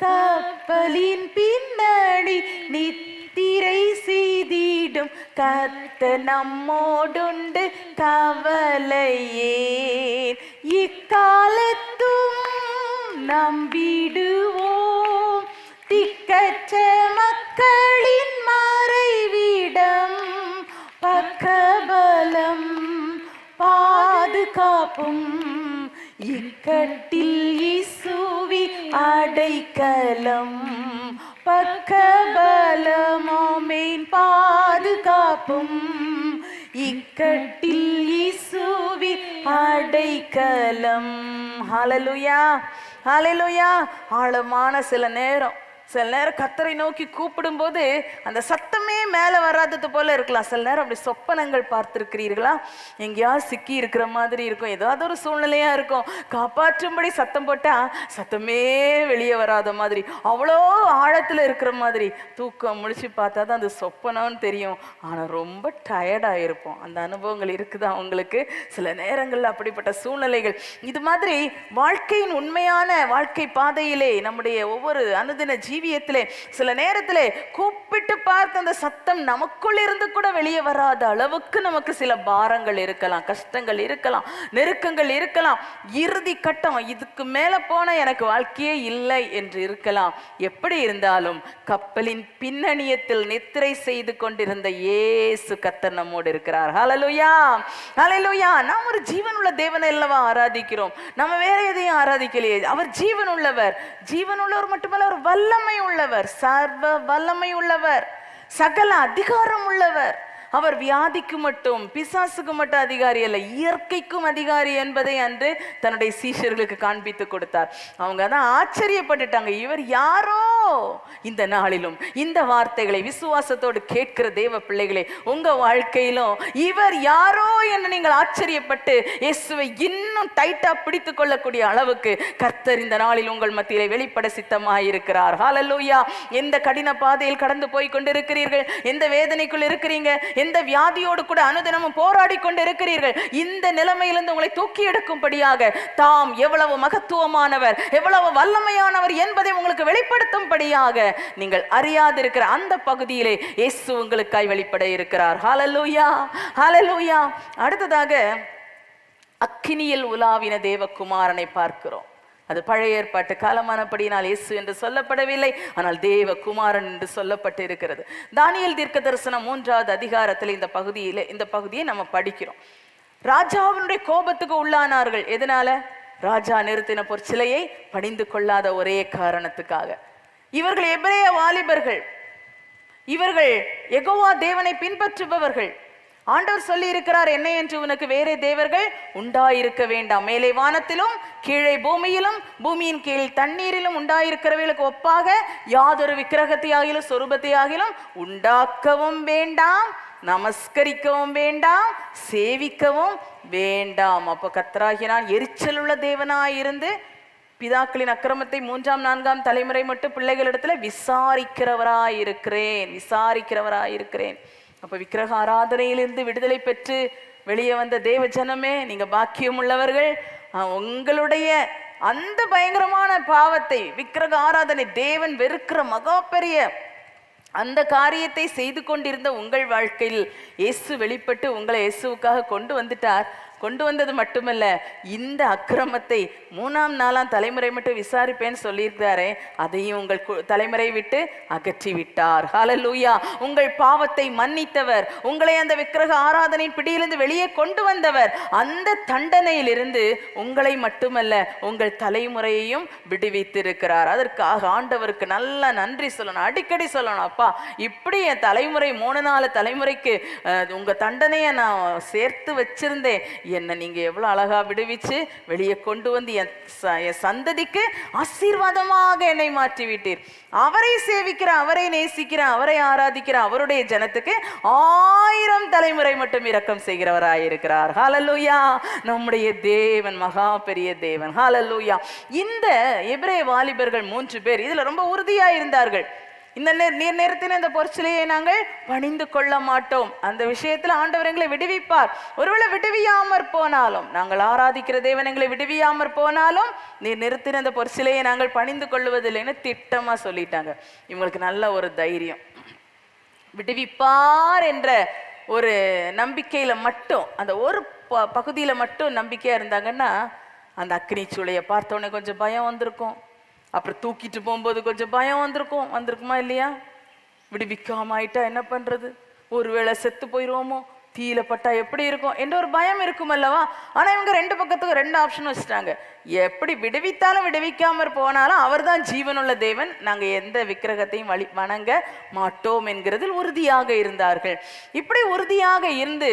கப்பலின் பின்னணி நித்திரை செய்திடும் கர்த்தர் நம்மோடுண்டு, கவலையேன். இக்காலத்தும் நம்பிடுவோம், திக்கற்ற காப்பும் இக்கட்டில் இயேசுவி அடைக்கலம் பக்கபலமாமேன் பாதுகாப்பும் இக்கட்டில் இயேசுவி அடைக்கலம். ஹல்லேலூயா ஹல்லேலூயா. ஆழமான சில நேரம் கர்த்தரை நோக்கி கூப்பிடும் போது அந்த சத்தமே மேல வராதது போல இருக்கலாம். சில நேரம் அப்படி சொப்பனங்கள் பார்த்திருக்கிறீர்களா? எங்கேயாவது சிக்கி இருக்கிற மாதிரி இருக்கும், ஏதாவது ஒரு சூழ்நிலையா இருக்கும், காப்பாற்றும்படி சத்தம் போட்டா சத்தமே வெளியே வராத மாதிரி, அவ்வளோ ஆழத்துல இருக்கிற மாதிரி. தூக்கம் முழிச்சு பார்த்தா தான் அது சொப்பனம்னு தெரியும், ஆனா ரொம்ப டயர்டாக இருப்போம். அந்த அனுபவங்கள் இருக்குதா உங்களுக்கு? சில நேரங்கள்ல அப்படிப்பட்ட சூழ்நிலைகள். இது மாதிரி வாழ்க்கையின் உண்மையான வாழ்க்கை பாதையிலே நம்முடைய ஒவ்வொரு அனுதின ஜீவியத்திலே சில நேரத்திலே கூப்பிட்டு பார்த்து அந்த சத்தம் நமக்குள் இருந்து கூட வெளியே வராத அளவுக்கு நமக்கு சில பாரங்கள் இருக்கலாம், கஷ்டங்கள் இருக்கலாம், நெருக்கங்கள் இருக்கலாம், இறுதி கட்டம் இதுக்கு மேல போன எனக்கு வாழ்க்கையே இல்லை என்று இருக்கலாம். எப்படி இருந்தாலும் கப்பலின் பின்னணியத்தில் நித்திரை செய்து கொண்டிருந்த இயேசு கர்த்தர் நம்மோடு இருக்கிறார். ஹல்லேலூயா ஹல்லேலூயா. நாம் ஒரு ஜீவன் உள்ள தேவனை அல்லவா ஆராதிக்கிறோம், நம்ம வேற எதையும் ஆராதிக்கலையே. அவர் ஜீவன் உள்ளவர், ஜீவன் உள்ளவர் மட்டுமல்ல, அவர் வல்லமை உள்ளவர், சர்வ வல்லமை உள்ளவர், சகல அதிகாரம் உள்ளவர். அவர் வியாதிக்கு மட்டும் பிசாசுக்கு மட்டும் அதிகாரி அல்ல, இயற்கைக்கும் அதிகாரி என்பதை அன்று தன்னுடைய சீஷர்களுக்கு காண்பித்து கொடுத்தார். அவங்க தான் ஆச்சரியப்பட்டுட்டாங்க, இவர் யாரோ. இந்த நாளிலும் இந்த வார்த்தைகளை விசுவாசத்தோடு கேட்கிற தேவ பிள்ளைகளே, உங்க வாழ்க்கையிலும் இவர் யாரோ என்று நீங்கள் ஆச்சரியப்பட்டு இயேசுவை இன்னும் டைட்டா பிடித்து கொள்ளக்கூடிய அளவுக்கு கர்த்தர் இந்த நாளில் உங்கள் மத்தியிலே வெளிப்பட சித்தமாயிருக்கிறார். ஹல்லேலூயா. எந்த கடின பாதையில் கடந்து போய் கொண்டிருக்கிறீர்கள், எந்த வேதனைக்குள் இருக்கிறீங்க, எந்த வியாதியோடு கூட அனுதினமும் போராடி கொண்டு இருக்கிறீர்கள், இந்த நிலைமையிலிருந்து உங்களை தூக்கி எடுக்கும்படியாக தாம் எவ்வளவு மகத்துவமானவர், எவ்வளவு வல்லமையானவர் என்பதை உங்களுக்கு வெளிப்படுத்தும்படியாக நீங்கள் அறியாதிருக்கிற அந்த பகுதியிலே இயேசு உங்களுக்காய் வெளிப்பட இருக்கிறார். ஹல்லேலூயா ஹல்லேலூயா. அடுத்ததாக அக்கினியில் உலாவின தேவகுமாரனை பார்க்கிறோம். அது பழைய ஏற்பாட்டு காலமானபடியினால் இயேசு என்று சொல்லப்படவில்லை, ஆனால் தேவகுமாரன் என்று சொல்லப்பட்டு இருக்கிறது. தானியேல் தீர்க்க தரிசனம் 3வது அதிகாரத்தில் இந்த பகுதியை நம்ம படிக்கிறோம். ராஜாவினுடைய கோபத்துக்கு உள்ளானார்கள். எதனால? ராஜா நிறுத்தின பொற்சிலையை பணிந்து கொள்ளாத ஒரே காரணத்துக்காக. இவர்கள் எபிரேய வாலிபர்கள், இவர்கள் யெகோவா தேவனை பின்பற்றுபவர்கள். ஆண்டவர் சொல்லி இருக்கிறார், என்ன என்று உனக்கு வேறே தேவர்கள் உண்டாயிருக்க வேண்டாம், மேலே வானத்திலும் கீழே பூமியிலும் பூமியின் கீழ் தண்ணீரிலும் உண்டாயிருக்கிறவர்களுக்கு ஒப்பாக யாதொரு விக்கிரகத்தையாகிலும் சொரூபத்தையாகிலும் உண்டாக்கவும் வேண்டாம், நமஸ்கரிக்கவும் வேண்டாம், சேவிக்கவும் வேண்டாம். அப்போ கர்த்தராகிய நான் எரிச்சல் உள்ள தேவனாயிருந்து பிதாக்களின் அக்கிரமத்தை 3ஆம் 4ஆம் தலைமுறை மட்டும் பிள்ளைகளிடத்துல விசாரிக்கிறவராயிருக்கிறேன். அப்ப விக்கிரக ஆராதனையிலிருந்து விடுதலை பெற்று வெளியே வந்த தேவ ஜனமே, நீங்க பாக்கியம் உள்ளவர்கள். உங்களுடைய அந்த பயங்கரமான பாவத்தை, விக்கிரக ஆராதனை, தேவன் வெறுக்கிற மகா பெரிய அந்த காரியத்தை செய்து கொண்டிருந்த உங்கள் வாழ்க்கையில் இயேசு வெளிப்பட்டு உங்களை இயேசுவுக்காக கொண்டு வந்துட்டார். கொண்டு வந்தது மட்டுமல்ல, இந்த அக்கிரமத்தை 3ஆம் 4ஆம் தலைமுறை மட்டும் விசாரிப்பேன்னு சொல்லியிருக்காரே, அதையும் உங்கள் தலைமுறை விட்டு அகற்றி விட்டார். ஹல்லேலூயா. உங்கள் பாவத்தை மன்னித்தவர், உங்களை அந்த விக்கிரக ஆராதனை பிடியிலிருந்து வெளியே கொண்டு வந்தவர், அந்த தண்டனையிலிருந்து உங்களை மட்டுமல்ல உங்கள் தலைமுறையையும் விடுவித்திருக்கிறார். அதற்காக ஆண்டவருக்கு நல்ல நன்றி சொல்லணும், அடிக்கடி சொல்லணும். அப்பா, இப்படி என் தலைமுறை 3-4 தலைமுறைக்கு உங்க தண்டனையை நான் சேர்த்து வச்சிருந்தேன், என்ன நீங்க எவ்வளவு அழகா விடுவிச்சு வெளியே கொண்டு வந்து என் சந்ததிக்கு ஆசீர்வாதமாக என்னை மாற்றி விட்டீர். அவரை சேவிக்கிற, அவரை நேசிக்கிற, அவரை ஆராதிக்கிற அவருடைய ஜனத்துக்கு 1000 தலைமுறை மட்டும் இரக்கம் செய்கிறவராயிருக்கிறார். ஹல்லேலூயா. நம்முடைய தேவன் மகா பெரிய தேவன். ஹல்லேலூயா. இந்த எபிரேய வாலிபர்கள் 3 பேர் இதுல ரொம்ப உறுதியா இருந்தார்கள். இந்த நேரத்தில் இந்த பொற்சிலையை நாங்கள் பணிந்து கொள்ள மாட்டோம், அந்த விஷயத்துல ஆண்டவர் எங்களை விடுவிப்பார். ஒருவேளை விடுவியாமற் போனாலும், நாங்கள் ஆராதிக்கிற தேவன் எங்களை விடுவியாமற் போனாலும் நீர் நிறுத்தின இந்த பொற்சிலையை நாங்கள் பணிந்து கொள்வதில்லைன்னு திட்டமா சொல்லிட்டாங்க. இவங்களுக்கு நல்ல ஒரு தைரியம், விடுவிப்பார் என்ற ஒரு நம்பிக்கையில மட்டும், அந்த ஒரு பகுதியில மட்டும் நம்பிக்கையா இருந்தாங்கன்னா, அந்த அக்னி சூளையை பார்த்தோன்னே கொஞ்சம் பயம் வந்திருக்கும், அப்புறம் தூக்கிட்டு போகும்போது கொஞ்சம் பயம் வந்திருக்குமா இல்லையா? விடுவிக்காம ஆயிட்டா என்ன பண்றது, ஒருவேளை செத்து போயிடுவோமோ, தீயில பட்டா எப்படி இருக்கும் என்ற ஒரு பயம் இருக்கும் அல்லவா. ஆனா இவங்க ரெண்டு பக்கத்துக்கு ரெண்டு ஆப்ஷன் வச்சுட்டாங்க. எப்படி விடுவித்தாலும் விடுவிக்காம போனாலும் அவர் தான் ஜீவனுள்ள தேவன், நாங்க எந்த விக்கிரகத்தையும் வணங்க மாட்டோம் என்கிறதில் உறுதியாக இருந்தார்கள். இப்படி உறுதியாக இருந்து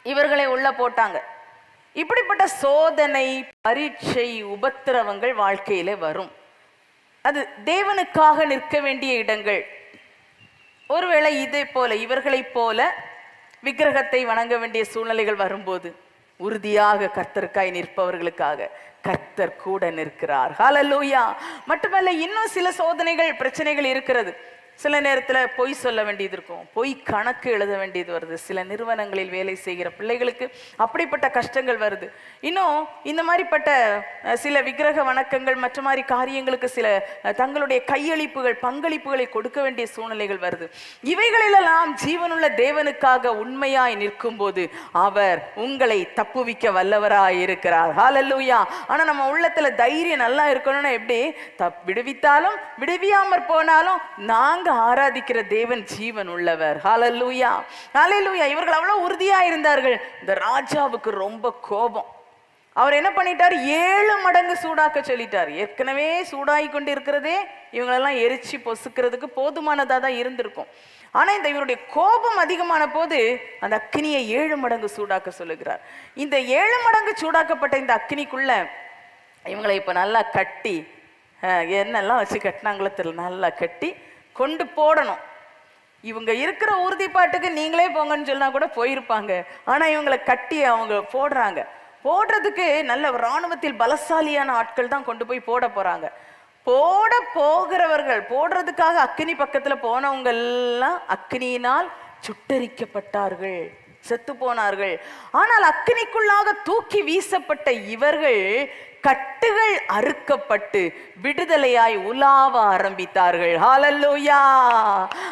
இவர்களை உள்ள போட்டாங்க. இப்படிப்பட்ட சோதனை, பரீட்சை, உபத்திரவங்கள் வாழ்க்கையில வரும். அது தேவனுக்காக நிற்க வேண்டிய இடங்கள். ஒருவேளை இதே போல இவர்களைப் போல விக்கிரகத்தை வணங்க வேண்டிய சூழ்நிலைகள் வரும்போது உறுதியாக கர்த்தருக்காய் நிற்பவர்களுக்காக கர்த்தர் கூட நிற்கிறார். ஹல்லேலூயா. மட்டுமல்ல, இன்னும் சில சோதனைகள், பிரச்சனைகள் இருக்கிறது. சில நேரத்தில் பொய் சொல்ல வேண்டியது இருக்கும், பொய் கணக்கு எழுத வேண்டியது வருது. சில நிறுவனங்களில் வேலை செய்கிற பிள்ளைகளுக்கு அப்படிப்பட்ட கஷ்டங்கள் வருது. இன்னும் இந்த மாதிரிப்பட்ட சில விக்கிரக வணக்கங்கள் மற்ற மாதிரி காரியங்களுக்கு சில தங்களுடைய கையளிப்புகள், பங்களிப்புகளை கொடுக்க வேண்டிய சூழ்நிலைகள் வருது. இவைகளெல்லாம் ஜீவனுள்ள தேவனுக்காக உண்மையாய் நிற்கும் போது அவர் உங்களை தப்புவிக்க வல்லவராய் இருக்கிறார். ஹல்லேலூயா. ஆனா நம்ம உள்ளத்துல தைரியம் நல்லா இருக்கணும்னா எப்படி? விடுவித்தாலும் விடுவியாமற் போனாலும் நாங்க ஆராதிக்கிற தேவன் ஜீவன் உள்ளவர். ஹல்லேலூயா, ஹல்லேலூயா. இவர்கள் அவ்வளவு உறுதியா இருந்தார்கள். இந்த ராஜாவுக்கு ரொம்ப கோபம். அவர் என்ன பண்ணிட்டார்? 7 மடங்கு சூடாக்க சொல்லிட்டார். ஏற்கனவே சூடாகி கொண்டு இருக்கிறதே இவங்களெல்லாம் எரிச்சு பொசுக்கிறதுக்கு போதுமானதா தான் இருந்திருக்கும். ஆனா இந்த இவருடைய கோபம் அதிகமான போது அந்த அக்கினியை 7 மடங்கு சூடாக்க சொல்லுகிறார். இந்த 7 மடங்கு சூடாக்கப்பட்ட இந்த அக்கினிக்குள்ள இவங்களை இப்ப நல்லா கட்டி, என்னெல்லாம் வச்சு கட்டினாங்களோ தெரியல, நல்லா கட்டி கொண்டு போடணும். இவங்க இருக்கிற உறுதிப்பாட்டுக்கு நீங்களே போங்கன்னு சொன்னா கூட போயிருப்பாங்க. ஆனா இவங்களை கட்டி அவங்க போடுறாங்க. போடுறதுக்கு நல்ல இராணுவத்தில் பலசாலியான ஆட்கள் தான் கொண்டு போய் போட போறாங்க. போட போகிறவர்கள், போடுறதுக்காக அக்கினி பக்கத்துல போனவங்க எல்லாம் அக்கினியினால் சுட்டரிக்கப்பட்டார்கள், செத்து போனார்கள். ஆனால் அக்கினிக்குள்ளாக தூக்கி வீசப்பட்ட இவர்கள் கட்டுகள் அறுக்கப்பட்டு விடுதலையாய் உலாவ ஆரம்பித்தார்கள். ஹல்லேலூயா,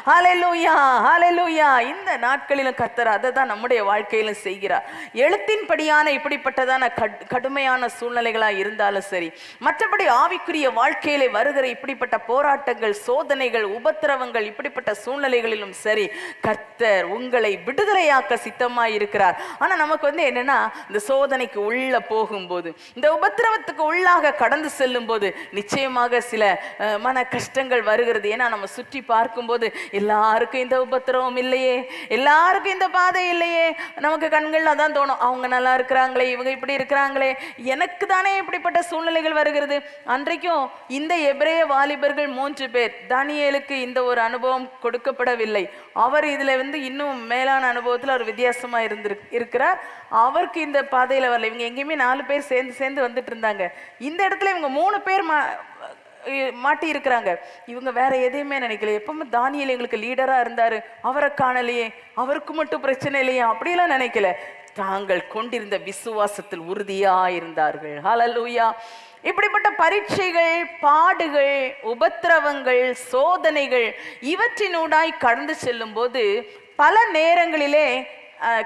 ஹல்லேலூயா, ஹல்லேலூயா. இந்த நாட்களிலும் கர்த்தர் அதை தான் நம்முடைய வாழ்க்கையிலும் செய்கிறார். எழுத்தின்படியான இப்படிப்பட்டதான கடுமையான சூழ்நிலைகளா இருந்தாலும் சரி, மற்றபடி ஆவிக்குரிய வாழ்க்கையிலே வருகிற இப்படிப்பட்ட போராட்டங்கள், சோதனைகள், உபத்திரவங்கள், இப்படிப்பட்ட சூழ்நிலைகளிலும் சரி, கர்த்தர் உங்களை விடுதலையாக்க சித்தமாய் இருக்கிறார். ஆனா நமக்கு என்னன்னா, இந்த சோதனைக்கு உள்ள போகும்போது, இந்த உபத்திரவ உள்ளாக கடந்து செல்லும் போது நிச்சயமாக சில மன கஷ்டங்கள் வருகிறது. ஏன்னா நம்ம சுற்றி பார்க்கும் போது எல்லாருக்கும் இந்த உபத்திரவம் இல்லையே, எல்லாருக்கும் இந்த பாதை இல்லையே. நமக்கு கண்கள் அதான் தோணும், அவங்க நல்லா இருக்கிறாங்களே, இவங்க இப்படி இருக்கிறாங்களே, எனக்கு தானே இப்படிப்பட்ட சூழ்நிலைகள் வருகிறது. அன்றைக்கும் இந்த எபிரேய வாலிபர்கள் 3 பேர், தானியேலுக்கு இந்த ஒரு அனுபவம் கொடுக்கப்படவில்லை. அவர் இதுல இன்னும் மேலான அனுபவத்தில் அவர் வித்தியாசமா இருக்கிறார். அவருக்கு இந்த பாதையில வரல. இவங்க எங்கேயுமே 4 பேர் சேர்ந்து வந்துட்டு இருந்தாங்க. இந்த இடத்துல இவங்க 3 பேர் மாட்டி இருக்கிறாங்க. இவங்க வேற எதையுமே நினைக்கல. எப்பவுமே தானியேல் எங்களுக்கு லீடரா இருந்தாரு, அவரை காணலையே, அவருக்கு மட்டும் பிரச்சனை இல்லையே, அப்படியெல்லாம் நினைக்கல. தாங்கள் கொண்டிருந்த விசுவாசத்தில் உறுதியா இருந்தார்கள். ஹல்லேலூயா. இப்படிப்பட்ட பரீட்சைகள், பாடுகள், உபத்திரவங்கள், சோதனைகள் இவற்றினூடாய் கடந்து செல்லும் போது பல நேரங்களிலே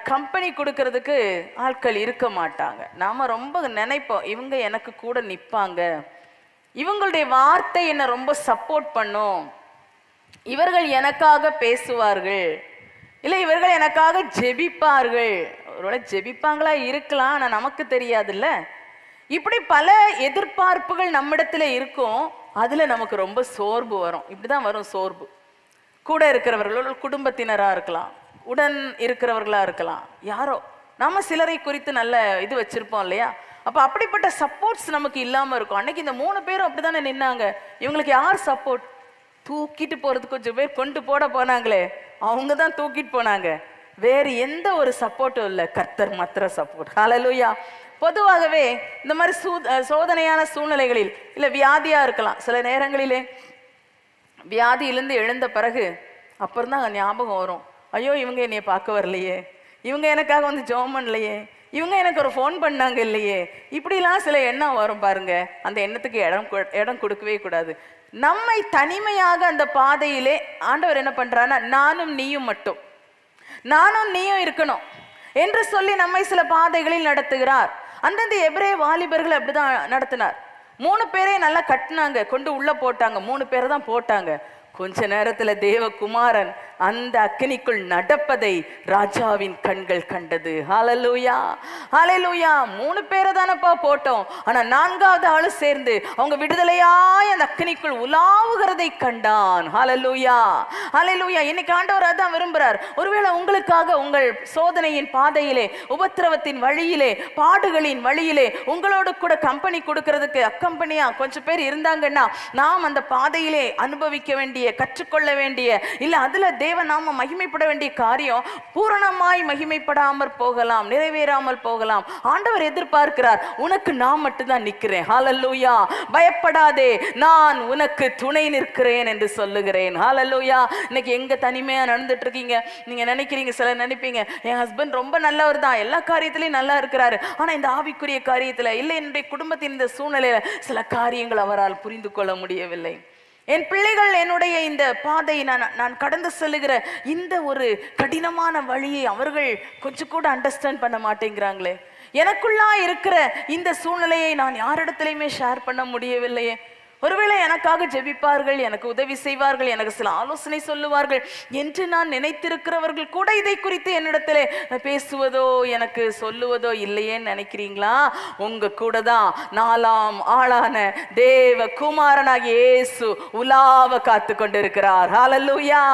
கம்பெனி கொடுக்கறதுக்கு ஆட்கள் இருக்க மாட்டாங்க. நாம ரொம்ப நினைப்போம், இவங்க எனக்கு கூட நிற்பாங்க, இவங்களுடைய வார்த்தை என்னை ரொம்ப சப்போர்ட் பண்ணும், இவர்கள் எனக்காக பேசுவார்கள், இல்லை இவர்கள் எனக்காக ஜெபிப்பார்கள். ஒருவேளை ஜெபிப்பாங்களா இருக்கலாம், ஆனால் நமக்கு தெரியாதுல்ல. இப்படி பல எதிர்பார்ப்புகள் நம்மிடத்துல இருக்கும். அதுல நமக்கு ரொம்ப சோர்வு வரும். இப்படிதான் வரும் சோர்வு. கூட இருக்கிறவர்கள் குடும்பத்தினரா இருக்கலாம், உடன் இருக்கிறவர்களா இருக்கலாம், யாரோ நாம சிலரை குறித்து நல்ல இது வச்சிருப்போம் இல்லையா. அப்ப அப்படிப்பட்ட சப்போர்ட்ஸ் நமக்கு இல்லாம இருக்கும். அன்னைக்கு இந்த 3 பேரும் அப்படித்தானே நின்னாங்க. இவங்களுக்கு யார் சப்போர்ட்? தூக்கிட்டு போறதுக்கு கொஞ்சம் பேர் கொண்டு போனாங்களே, அவங்க தான் தூக்கிட்டு போனாங்க. வேறு எந்த ஒரு சப்போர்ட்டும் இல்லை, கர்த்தர் மாத்திர சப்போர்ட். ஹல்லேலூயா. பொதுவாகவே இந்த மாதிரி சோதனையான சூழ்நிலைகளில் இல்லை வியாதியா இருக்கலாம். சில நேரங்களிலே வியாதியிலிருந்து எழுந்த பிறகு அப்புறம் தான் ஞாபகம் வரும், ஐயோ இவங்க என்னைய பார்க்க வரலையே, இவங்க எனக்காக வந்து ஜெபம் பண்ணலையே, இவங்க எனக்கு ஒரு ஃபோன் பண்ணாங்க இல்லையே, இப்படிலாம் சில எண்ணம் வரும் பாருங்க. அந்த எண்ணத்துக்கு இடம் கொடுக்கவே கூடாது. நம்மை தனிமையாக அந்த பாதையிலே ஆண்டவர் என்ன பண்றாருன்னா, நானும் நீயும் மட்டும், நானும் நீயும் இருக்கணும் என்று சொல்லி நம்மை சில பாதைகளில் நடத்துகிறார். அந்தந்த எபிரேய வாலிபர்கள் அப்படிதான் நடத்தினார். 3 பேரே நல்லா கட்டினாங்க, கொண்டு உள்ள போட்டாங்க. 3 பேரை தான் போட்டாங்க. கொஞ்ச நேரத்துல தேவகுமாரன் அந்த அக்கினிக்குள் நடப்பதை ராஜாவின் கண்கள் கண்டது. ஹல்லேலூயா, ஹல்லேலூயா. 3 பேரை தானப்பா போட்டோம், ஆனா 4வது ஆளு சேர்ந்து அவங்க விடுதலையாய் அந்த அக்கினிக்குள் உலாவுகிறதை கண்டான். ஹல்லேலூயா, ஹல்லேலூயா. இன்னைக்கு ஆண்டவர் அதான் விரும்புறார். ஒருவேளை உங்களுக்காக உங்கள் சோதனையின் பாதையிலே, உபத்திரவத்தின் வழியிலே, பாடுகளின் வழியிலே உங்களோடு கூட கம்பெனி கொடுக்கறதுக்கு அக்கம்பெனியா கொஞ்சம் பேர் இருந்தாங்கன்னா, நாம் அந்த பாதையிலே அனுபவிக்க வேண்டிய, கற்றுக்கொள்ள வேண்டிய, இல்ல அதுல தேவ நாம மகிமைப்பட வேண்டிய காரியம் பூரணமாய் மகிமைப்படாமல் போகலாம், நிறைவேறாமல் போகலாம். ஆண்டவர் எதிர்பார்க்கிறார், உனக்கு நான் மட்டும்தான் நிற்கிறேன். ஹல்லேலூயா. பயப்படாதே, நான் உனக்கு துணை நிற்கிறேன் என்று சொல்லுகிறேன். ஹல்லேலூயா. இன்னைக்கு எங்க தனிமையா நடந்துட்டு இருக்கீங்க? நீங்க நினைக்கிறீங்க, சிலர் நினைப்பீங்க, என் ஹஸ்பண்ட் ரொம்ப நல்லவர் தான், எல்லா காரியத்திலையும் நல்லா இருக்கிறாரு, ஆனா இந்த ஆவிக்குரிய காரியத்துல இல்லை, என்னுடைய குடும்பத்தின் இந்த சூழ்நிலையில சில காரியங்கள் அவரால் புரிந்து கொள்ள முடியவில்லை. என் பிள்ளைகள் என்னுடைய இந்த பாதையை நான் கடந்து செல்லுகிற இந்த ஒரு கடினமான வழியை அவர்கள் கொஞ்சம் கூட அண்டர்ஸ்டாண்ட் பண்ண மாட்டேங்கிறாங்களே. எனக்குள்ளா இருக்கிற இந்த சூழ்நிலையை நான் யாரிடத்திலையுமே ஷேர் பண்ண முடியவில்லையே. ஒருவேளை எனக்காக ஜெபிப்பார்கள், எனக்கு உதவி செய்வார்கள், எனக்கு சில ஆலோசனை சொல்லுவார்கள் என்று நான் நினைத்திருக்கிறவர்கள் கூட இதை குறித்து என்னிடத்திலே பேசுவதோ எனக்கு சொல்லுவதோ இல்லையேன்னு நினைக்கிறீங்களா? உங்க கூட தான் 4ஆம் ஆளான தேவ குமாரனாகிய இயேசு உலாவ காத்து கொண்டிருக்கிறார். ஹல்லேலூயா,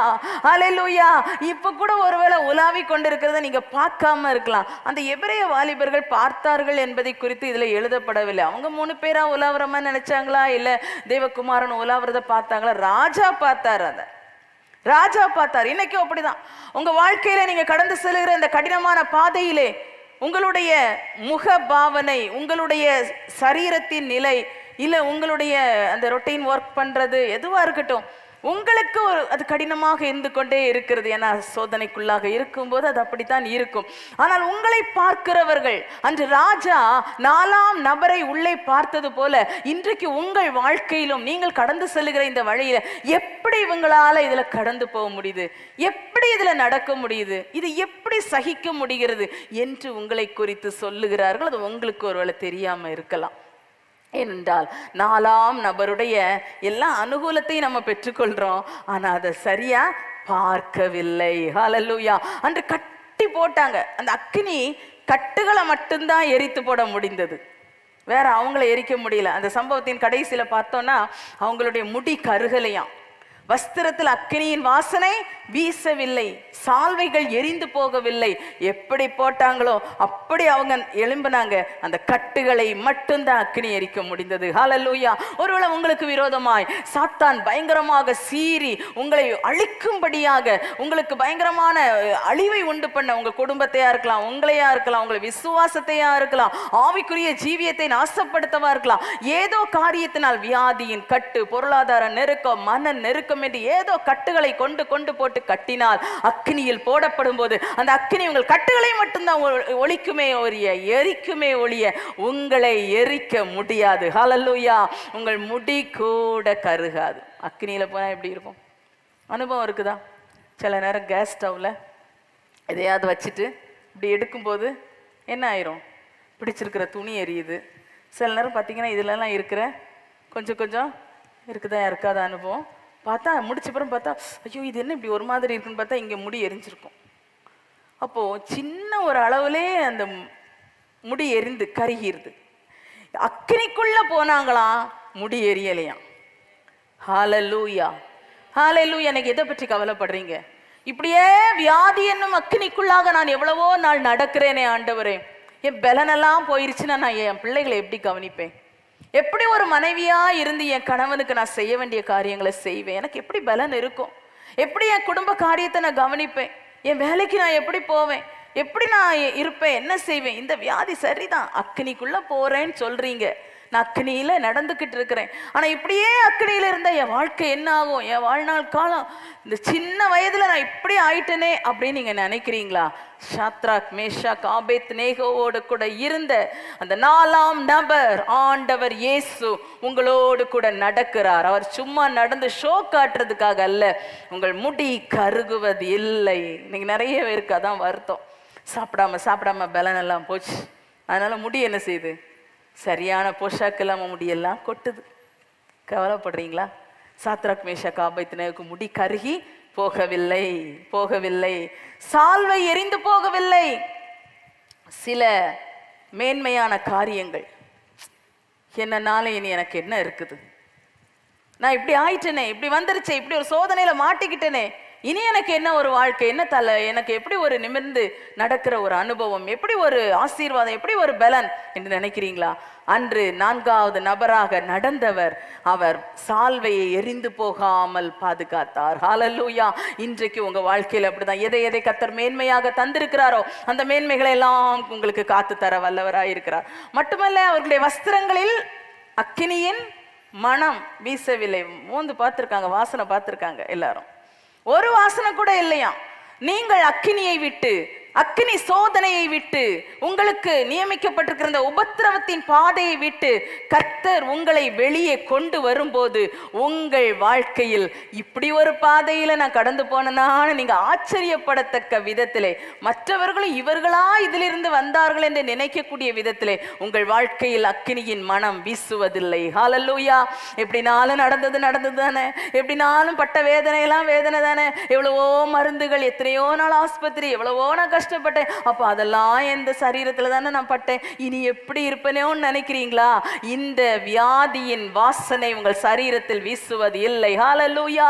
ஹல்லேலூயா. இப்ப கூட ஒருவேளை உலாவி கொண்டிருக்கிறத நீங்க பார்க்காம இருக்கலாம். அந்த எபிரேய வாலிபர்கள் பார்த்தார்கள் என்பதை குறித்து இதுல எழுதப்படவில்லை. அவங்க 3 பேரா உலாவரமா நினைச்சாங்களா, இல்ல தேவகுமாரன் உலாவரத பார்த்தாங்களா? ராஜா பார்த்தார். அத ராஜா பார்த்தார். இன்னைக்கும் அப்படிதான். உங்க வாழ்க்கையில நீங்க கடந்து செல்கிற இந்த கடினமான பாதையிலே உங்களுடைய முக பாவனை, உங்களுடைய சரீரத்தின் நிலை, இல்ல உங்களுடைய அந்த ரொட்டீன் ஒர்க் பண்றது எதுவா இருக்கட்டும், உங்களுக்கு அது கடினமாக இருந்து கொண்டே இருக்கிறது. ஏன்னா சோதனைக்குள்ளாக இருக்கும்போது அது அப்படித்தான் இருக்கும். ஆனால் உங்களை பார்க்கிறவர்கள், அன்று ராஜா 4ஆம் நபரை உள்ளே பார்த்தது போல இன்றைக்கு உங்கள் வாழ்க்கையிலும் நீங்கள் கடந்து செல்லுகிற இந்த வழியில எப்படி இவங்களால இதுல கடந்து போக முடியுது, எப்படி இதுல நடக்க முடியுது, இது எப்படி சகிக்க முடிகிறது என்று உங்களை குறித்து சொல்லுகிறார்கள். அது உங்களுக்கு ஒருவேளை தெரியாம இருக்கலாம். ஏனென்றால் 4ஆம் நபருடைய எல்லா அனுகூலத்தையும் நம்ம பெற்றுக்கொள்றோம், ஆனா அதை சரியா பார்க்கவில்லை. ஹல்லேலூயா. அன்று கட்டி போட்டாங்க. அந்த அக்கினி கட்டுகளை மட்டும்தான் எரித்து போட முடிந்தது, வேற அவங்கள எரிக்க முடியல. அந்த சம்பவத்தின் கடைசியில பார்த்தோம்னா அவங்களுடைய முடி கருகலையாம், வஸ்திரத்தில் அக்கினியின் வாசனை வீசவில்லை, சால்வைகள் எரிந்து போகவில்லை. எப்படி போட்டாங்களோ அப்படி அவங்க எழும்பினாங்க. அந்த கட்டுகளை மட்டும்தான் அக்கினி எரிக்க முடிந்தது. ஹல்லேலூயா. ஒருவேளை உங்களுக்கு விரோதமாய் சாத்தான் பயங்கரமாக சீறி உங்களை அழிக்கும்படியாக, உங்களுக்கு பயங்கரமான அழிவை உண்டு பண்ண, உங்க குடும்பத்தையா இருக்கலாம், உங்களையா இருக்கலாம், உங்களை விசுவாசத்தையா இருக்கலாம், ஆவிக்குரிய ஜீவியத்தை நாசப்படுத்தவா இருக்கலாம், ஏதோ காரியத்தினால் வியாதியின் கட்டு, பொருளாதார நெருக்கம், மன நெருக்கம் என்று ஏதோ கட்டுகளை கொண்டு கொண்டு போட்டு கட்டினால் அக்கினியில் போடப்படும் போது அந்த அக்கினி உங்கள் கட்டுகளை மட்டும்தான் ஒழிக்குமே ஒழிய, எரிக்குமே ஒழிய உங்களை எரிக்க முடியாது. ஹல்லேலூயா. உங்கள் முடி கூட கருகாது. அக்கினியில போனா எப்படி இருக்கும்? அனுபவம் இருக்குதா? சில நேரம் கேஸ் ஸ்டவ்ல எதையாவது வச்சுட்டு இப்படி எடுக்கும்போது என்ன ஆயிரும்? பிடிச்சிருக்கிற துணி எரியுது. சில நேரம் பார்த்தீங்கன்னா இதுலலாம் இருக்கிற கொஞ்சம் கொஞ்சம் இருக்குதா இருக்காத அனுபவம். பார்த்தா முடிச்சப்புறம் பார்த்தா ஐயோ இது என்ன இப்படி ஒரு மாதிரி இருக்குன்னு பார்த்தா இங்கே முடி எரிஞ்சிருக்கும். அப்போது சின்ன ஒரு அளவுலே அந்த முடி எரிந்து கருகிருது. அக்கினிக்குள்ளே போனாங்களாம், முடி எரியலையாம். ஹல்லேலூயா, ஹல்லேலூயா. எனக்கு எதை பற்றி கவலைப்படுறீங்க? இப்படியே வியாதி என்னும் அக்கினிக்குள்ளாக நான் எவ்வளவோ நாள் நடக்கிறேனே ஆண்டவரே, என் பலனெல்லாம் போயிருச்சுன்னா நான் என் பிள்ளைகளை எப்படி கவனிப்பேன்? எப்படி ஒரு மனைவியா இருந்து என் கணவனுக்கு நான் செய்ய வேண்டிய காரியங்களை செய்வேன்? எனக்கு எப்படி பலன் இருக்கும்? எப்படி என் குடும்ப காரியத்தை நான் கவனிப்பேன்? என் வேலைக்கு நான் எப்படி போவேன்? எப்படி நான் இருப்பேன்? என்ன செய்வேன்? இந்த வியாதி சரிதான், அக்கினிக்குள்ள போறேன்னு சொல்றீங்க, நான் அக்கினியில நடந்துகிட்டு இருக்கிறேன், ஆனா இப்படியே அக்கினியில இருந்தா என் வாழ்க்கை என்ன ஆகும்? என் வாழ்நாள் காலம் இந்த சின்ன வயதுல நான் இப்படி ஆயிட்டனே அப்படின்னு நீங்க நினைக்கிறீங்களா? ஷாத்ராக், மேஷாக், ஆபேத்நேகோவோடு கூட இருந்த அந்த 4ஆம் நபர் ஆண்டவர் இயேசு உங்களோடு கூட நடக்கிறார். அவர் சும்மா நடந்து ஷோ காட்டுறதுக்காக அல்ல. உங்கள் முடி கருகுவது இல்லை. இன்னைக்கு நிறைய பேருக்கு அதான் வருத்தம். சாப்பிடாம பலன் எல்லாம் போச்சு, அதனால முடி என்ன செய்யுது? சரியான போஷாக்கு இல்லாமல் முடியெல்லாம் கொட்டுது. கவலைப்படுறீங்களா? சாத்ராக் மேஷாக் ஆபேத்நேகோவுக்கு முடி கருகி போகவில்லை, போகவில்லை. சால்வை எரிந்து போகவில்லை. சில மேன்மையான காரியங்கள், என்னன்னால இனி எனக்கு என்ன இருக்குது, நான் இப்படி ஆயிட்டேனே, இப்படி வந்துருச்சே, இப்படி ஒரு சோதனையில மாட்டிக்கிட்டேனே, இனி எனக்கு என்ன ஒரு வாழ்க்கை, என்ன தலை, எனக்கு எப்படி ஒரு நிமிர்ந்து நடக்கிற ஒரு அனுபவம், எப்படி ஒரு ஆசீர்வாதம், எப்படி ஒரு பலன் என்று நினைக்கிறீங்களா? அன்று 4வது நபராக நடந்தவர், அவர் சால்வையை எரிந்து போகாமல் பாதுகாத்தார். ஹல்லேலூயா. இன்றைக்கு உங்க வாழ்க்கையில் அப்படிதான். எதை எதை கர்த்தர் மேன்மையாக தந்திருக்கிறாரோ அந்த மேன்மைகளை எல்லாம் உங்களுக்கு காத்து தர வல்லவராய் இருக்கிறார். மட்டுமல்ல, அவர்களுடைய வஸ்திரங்களில் அக்கினியின் மனம் வீசவில்லை. மோந்து பார்த்திருக்காங்க, வாசனை பார்த்திருக்காங்க எல்லாரும். ஒரு வாசனை கூட இல்லையா. நீங்கள் அக்கினியை விட்டு, அக்கினி சோதனையை விட்டு, உங்களுக்கு நியமிக்கப்பட்டிருக்கிற இந்த உபத்திரவத்தின் பாதையை விட்டு கர்த்தர் உங்களை வெளியே கொண்டு வரும்போது உங்கள் வாழ்க்கையில் இப்படி ஒரு பாதையில நான் கடந்து போனேனான்னு நீங்க ஆச்சரியப்படத்தக்க விதத்திலே, மற்றவர்களும் இவர்களா இதிலிருந்து வந்தார்கள் என்று நினைக்கக்கூடிய விதத்திலே உங்கள் வாழ்க்கையில் அக்கினியின் மனம் வீசுவதில்லை. ஹல்லேலூயா. எப்படினாலும் நடந்தது தானே, எப்படினாலும் பட்ட வேதனையெல்லாம் வேதனை தானே, எவ்வளவோ மருந்துகள், எத்தனையோ நாள் ஆஸ்பத்திரி, எவ்வளவோ நான் கஷ்டப்பட்டேன், அப்ப அதெல்லாம் எந்த சரீரத்துல தானே நான் பட்டேன், இனி எப்படி இருப்பேனோன்னு நினைக்கிறீங்களா? இந்த வியாதியின் வாசனை உங்கள் சரீரத்தில் வீசுவது இல்லை. ஹல்லேலூயா,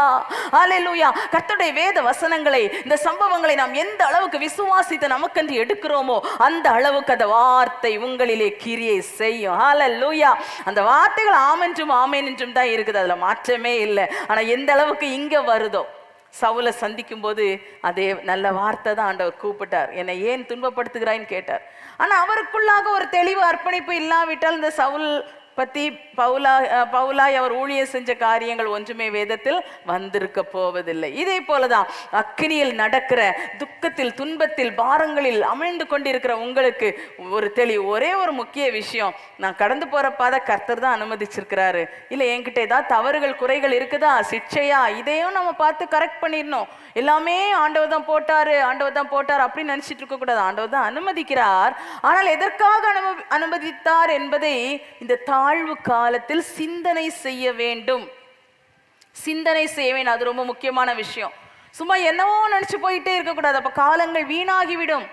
ஹல்லேலூயா. கர்த்தருடைய வேத வசனங்களை, இந்த சம்பவங்களை நாம் எந்த அளவுக்கு விசுவாசித்து நமக்கென்று எடுக்கிறோமோ அந்த அளவுக்கு அந்த வார்த்தை உங்களிலே கிரியை செய்யும். ஹல்லேலூயா. அந்த வார்த்தைகள் ஆமென்றும் ஆமென் என்றும் தான் இருக்குது, அதுல மாற்றமே இல்லை. ஆனா எந்த அளவுக்கு இங்க வருதோ, சவுலை சந்திக்கும் போது அதே நல்ல வார்த்தை தான் ஆண்டவர் கூப்பிட்டார். என்னை ஏன் துன்பப்படுத்துகிறாய்ன்னு கேட்டார். ஆனா அவருக்குள்ளாக ஒரு தெளிவு, அர்ப்பணிப்பு இல்லாவிட்டால் இந்த சவுல் பத்தி பவுலாய் அவர் ஊழியம் செஞ்ச காரியங்கள் ஒன்றுமே வேதத்தில் வந்திருக்க போவதில்லை. இதே போலதான் அக்கினியில் நடக்கிற, துக்கத்தில், துன்பத்தில், பாரங்களில் அமிழ்ந்து கொண்டிருக்கிற உங்களுக்கு ஒரு தெளிவு, ஒரே ஒரு முக்கிய விஷயம், நான் கடந்து போற பாதை கர்த்தர் தான் அனுமதிச்சிருக்கிறாரு, இல்லை என்கிட்ட ஏதாவது தவறுகள் குறைகள் இருக்குதா, சிக்ஷையா, இதையும் நம்ம பார்த்து கரெக்ட் பண்ணிடணும். எல்லாமே ஆண்டவர் தான் போட்டாரு, ஆண்டவர் தான் போட்டார் அப்படின்னு நினைச்சிட்டு இருக்க கூடாது. ஆண்டவர் தான் அனுமதிக்கிறார். ஆனால் எதற்காக அனுமதித்தார் என்பதை இந்த தாழ்வு காலத்தில் சிந்தனை செய்ய வேண்டும். சிந்தனை செய்ய வேண்டும், அது ரொம்ப முக்கியமான விஷயம். சும்மா என்னவோ நினைச்சு போயிட்டே இருக்கக்கூடாது, அப்ப காலங்கள் வீணாகிவிடும்.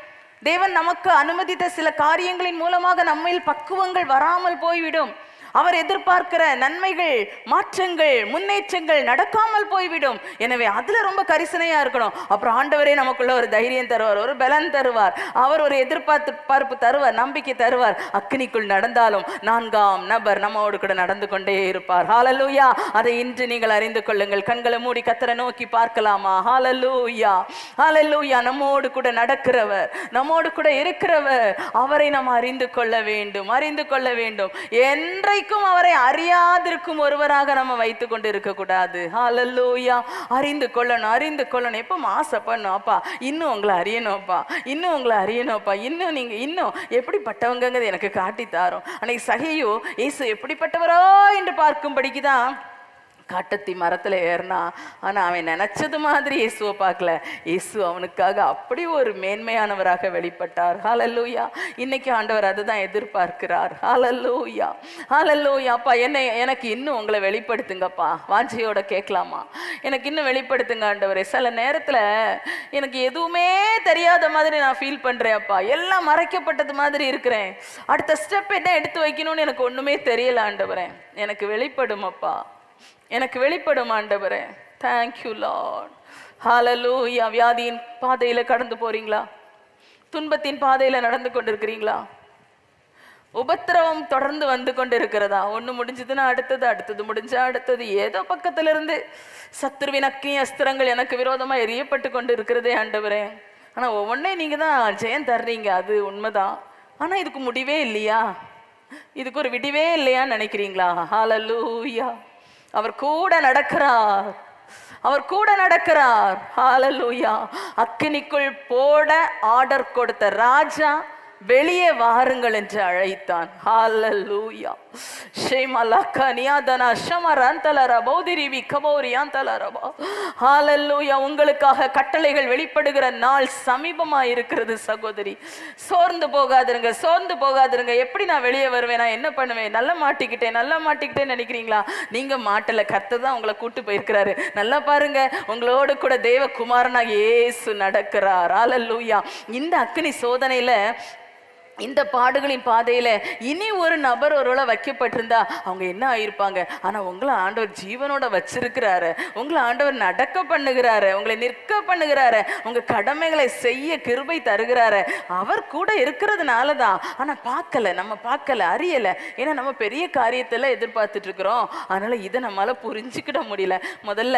தேவன் நமக்கு அனுமதித்த சில காரியங்களின் மூலமாக நம்மில் பக்குவங்கள் வராமல் போய்விடும். அவர் எதிர்பார்க்கிற நன்மைகள், மாற்றங்கள், முன்னேற்றங்கள் நடக்காமல் போய்விடும். எனவே அதுல ரொம்ப கரிசனையா இருக்கணும். அப்புறம் ஆண்டவரே நமக்குள்ள ஒரு தைரியம் தருவார், ஒரு பலன் தருவார், அவர் ஒரு எதிர்பார்ப்பு தருவார், நம்பிக்கை தருவார். அக்கினிக்குள் நடந்தாலும் 4ஆம் நபர் நம்மோடு கூட நடந்து கொண்டே இருப்பார். ஹல்லேலூயா. அதை இன்று நீங்கள் அறிந்து கொள்ளுங்கள். கண்களை மூடி கர்த்தரை நோக்கி பார்க்கலாமா? ஹல்லேலூயா, ஹல்லேலூயா. நம்மோடு கூட நடக்கிறவர், நம்மோடு கூட இருக்கிறவர், அவரை நாம் அறிந்து கொள்ள வேண்டும், அறிந்து கொள்ள வேண்டும். என்றைக்கும் அவரை அறியாதிருக்கும் ஒருவராக நம்ம வைத்து கொண்டு இருக்க கூடாது. ஹல்லேலூயா. அறிந்து கொள்ளணும், அறிந்து கொள்ளணும். எப்போ ஆசைப்படணும், அப்பா இன்னும் உங்களை அறியணும்ப்பா, இன்னும் உங்களை அறியணும்ப்பா, இன்னும் நீங்க இன்னும் எப்படிப்பட்டவங்கிறது எனக்கு காட்டி தாரும். அன்னைக்கு சகையோ இயேசு எப்படிப்பட்டவரோ என்று பார்க்கும்படிக்கு தான் காட்டத்தி மரத்துல ஏறினா. ஆனா அவன் நினைச்சது மாதிரி இயேசுவை பார்க்கல. இயேசு அவனுக்காக அப்படி ஒரு மேன்மையானவராக வெளிப்பட்டார். ஹல்லேலூயா. இன்னைக்கு ஆண்டவர் அதுதான் எதிர்பார்க்கிறார். ஹல்லேலூயா, ஹல்லேலூயா. அப்பா எனக்கு இன்னும் உங்களை வெளிப்படுத்துங்கப்பா. வாஞ்சையோட கேட்கலாமா? எனக்கு இன்னும் வெளிப்படுத்துங்க ஆண்டவரே. சில நேரத்துல எனக்கு எதுவுமே தெரியாத மாதிரி நான் ஃபீல் பண்றேன் அப்பா. எல்லாம் மறைக்கப்பட்டது மாதிரி இருக்கிறேன். அடுத்த ஸ்டெப் என்ன எடுத்து வைக்கணும்னு எனக்கு ஒண்ணுமே தெரியல ஆண்டவரே. எனக்கு வெளிப்படும் அப்பா, எனக்கு வெளிப்படும் ஆண்டவரே. Thank you lord. ஹல்லேலூயா. வியாதியின் பாதையில கடந்து போறீங்களா? துன்பத்தின் பாதையில நடந்து கொண்டிருக்கிறீங்களா? உபத்திரவம் தொடர்ந்து வந்து கொண்டு இருக்கிறதா? ஒண்ணு முடிஞ்சதுன்னா அடுத்தது, அடுத்தது முடிஞ்சா அடுத்தது, ஏதோ பக்கத்துல இருந்து சத்துருவின் அக்கினி அஸ்திரங்கள் எனக்கு விரோதமா எரியப்பட்டு கொண்டு இருக்கிறதே ஆண்டவரே. ஆனா ஒவ்வொன்னே நீங்க தான் ஜெயம் தர்றீங்க, அது உண்மைதான். ஆனா இதுக்கு முடிவே இல்லையா? இதுக்கு ஒரு விடிவே இல்லையான்னு நினைக்கிறீங்களா? ஹல்லேலூயா. அவர் கூட நடக்கிறார், அவர் கூட நடக்கிறார். ஹல்லேலூயா. அக்கினிக்குள் போட ஆர்டர் கொடுத்த ராஜா வெளியே வாருங்கள் என்று அழைத்தான். ஹல்லேலூயா. உங்களுக்காக கட்டளைகள் வெளிப்படுகிற நாள் சமீபமா இருக்கிறது சகோதரி. சோர்ந்து போகாதிருங்க, சோர்ந்து போகாதிருங்க. எப்படி நான் வெளியே வருவேன், நான் என்ன பண்ணுவேன், நல்லா மாட்டிக்கிட்டேன்னு நினைக்கிறீங்களா? நீங்க மாட்டல, கர்த்தர் தான் உங்களை கூட்டு போயிருக்கிறாரு. நல்லா பாருங்க, உங்களோடு கூட தேவ குமாரனாக இயேசு நடக்கிறார். ஹல்லேலூயா. இந்த அக்கினி சோதனையில, இந்த பாடுகளின் பாதையில இனி ஒரு நபர் ஒருவேளை வைக்கப்பட்டிருந்தா அவங்க என்ன ஆயிருப்பாங்க? ஆனா உங்களை ஆண்டவர் ஜீவனோட வச்சிருக்கிறாரு, உங்களை ஆண்டவர் நடக்க பண்ணுகிறாரு, உங்களை நிற்க பண்ணுகிறாரு, உங்க கடமைகளை செய்ய கிருபை தருகிறாரு. அவர் கூட இருக்கிறதுனாலதான். ஆனா நம்ம பார்க்கல, அறியல. ஏன்னா நம்ம பெரிய காரியத்தெல்லாம் எதிர்பார்த்துட்டு இருக்கிறோம். அதனால இதை நம்மளால புரிஞ்சுக்கிட முடியல. முதல்ல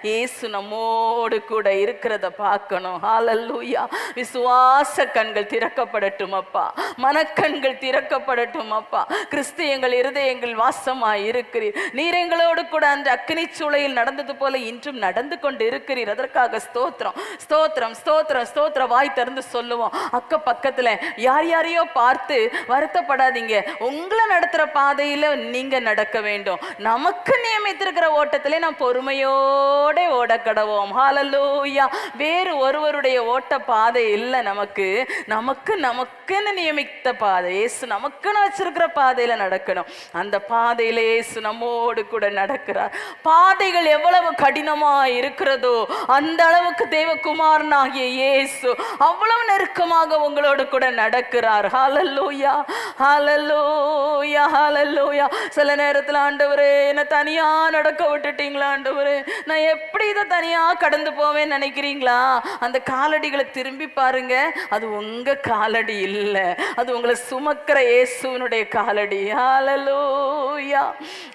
இயேசு நம்மோடு கூட இருக்கிறத பார்க்கணும். ஹல்லேலூயா. விசுவாச கண்கள் திறக்கப்படட்டும் அப்பா, மனக்கண்கள் திறக்கப்படட்டும் அப்பா. கிறிஸ்து எங்கள் இருதயங்கள் வாசமாய் இருக்கிறீர். நீர் எங்களோடு கூட அந்த அக்கினி சூளையில் நடந்தது போல இன்றும் நடந்து கொண்டு இருக்கிறீர். அதற்காக ஸ்தோத்திரம், ஸ்தோத்திரம், ஸ்தோத்திரம், ஸ்தோத்திரம். வாய் திறந்து சொல்லுவோம். அக்க பக்கத்துல யாரையோ பார்த்து வருத்தப்படாதீங்க. உங்களை நடத்துற பாதையில நீங்க நடக்க வேண்டும். நமக்கு நியமித்திருக்கிற ஓட்டத்திலே நாம் பொறுமையோட ஓட கடவோம். ஹல்லேலூயா. வேறு ஒருவருடைய ஓட்ட பாதை இல்லை நமக்கு. நமக்குன்னு நியமித்த பாதை, இயேசு நமக்குன்னு வச்சிருக்கிற பாதையில நடக்கணும். அந்த பாதையில இயேசு நம்மோடு கூட நடக்கிறார். பாதைகள் எவ்வளவு கடினமா இருக்கிறதோ அந்த அளவுக்கு தேவகுமாரனாகிய இயேசு அவ்வளவு நெருக்கமாக உங்களோடு கூட நடக்கிறார். ஹல்லேலூயா, ஹல்லேலூயா, ஹல்லேலூயா. சில நேரத்தில் ஆண்டவரே என்ன தனியா நடக்க விட்டுட்டீங்களா ஆண்டவரே, நான் எப்படி இதை தனியா கடந்து போவேன்னு நினைக்கிறீங்களா? அந்த காலடிகளை திரும்பி பாருங்க, அது உங்க காலடி இல்ல, அது உங்களை சுமக்கிற இயேசுவினுடைய காலடி. ஹல்லேலூயா,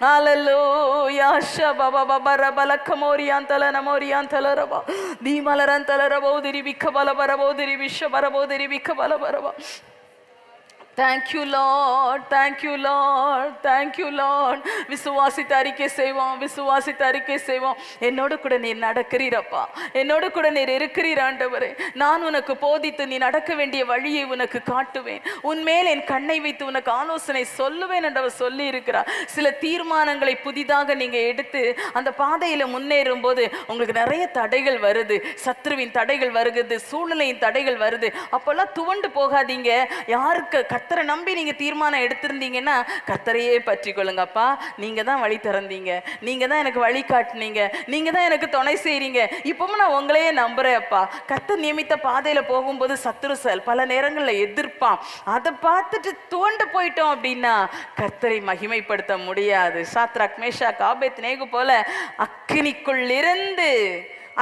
ஹல்லேலூயா. ஷபபபரபலக்கமோரியாந்தல நமோரியாந்தல ரபா தீமலரந்தல ரபோதிரி விக்கபல பரபோதிரி விஷ்வபரபோதிரி விக்கபல பரபா. Thank you Lord, thank you Lord, thank you Lord. விசுவாசித்து அறிக்கை செய்வோம், விசுவாசித்து அறிக்கை செய்வோம். என்னோடு கூட நீர் நடக்கிறீரப்பா, என்னோடு கூட நீர் இருக்கிறீர் ஆண்டவரே. நான் உனக்கு போதித்து நீ நடக்க வேண்டிய வழியை உனக்கு காட்டுவேன், உன்மேல் என் கண்ணை வைத்து உனக்கு ஆலோசனை சொல்லுவேன் என்றவர் சொல்லி இருக்கிறார். சில தீர்மானங்களை புதிதாக நீங்க எடுத்து அந்த பாதையில முன்னேறும் போது உங்களுக்கு நிறைய தடைகள் வருது, சத்ருவின் தடைகள் வருகிறது, சூழ்நிலையின் தடைகள் வருது. அப்பெல்லாம் துவண்டு போகாதீங்க. யாருக்கு கர்த்தரை நம்பி நீங்க தீர்மானம் எடுத்திருந்தீங்கன்னா கர்த்தரையே பற்றி கொள்ளுங்கப்பா. நீங்க தான் வழி திறந்தீங்க, நீங்க தான் எனக்கு வழி காட்டினீங்க, நீங்க தான் எனக்கு துணை செய்றீங்க. இப்பவும் நான் உங்களையே நம்புறேன் அப்பா. கர்த்தர் நியமித்த பாதையில போகும்போது சத்துரு பல நேரங்களில் எதிர்ப்பான். அதை பார்த்துட்டு துவண்டு போயிட்டோம் அப்படின்னா கர்த்தரை மகிமைப்படுத்த முடியாது. சாத்ராக் மேஷாக் ஆபேத்நேகோ போல அக்கினிக்குள் இருந்து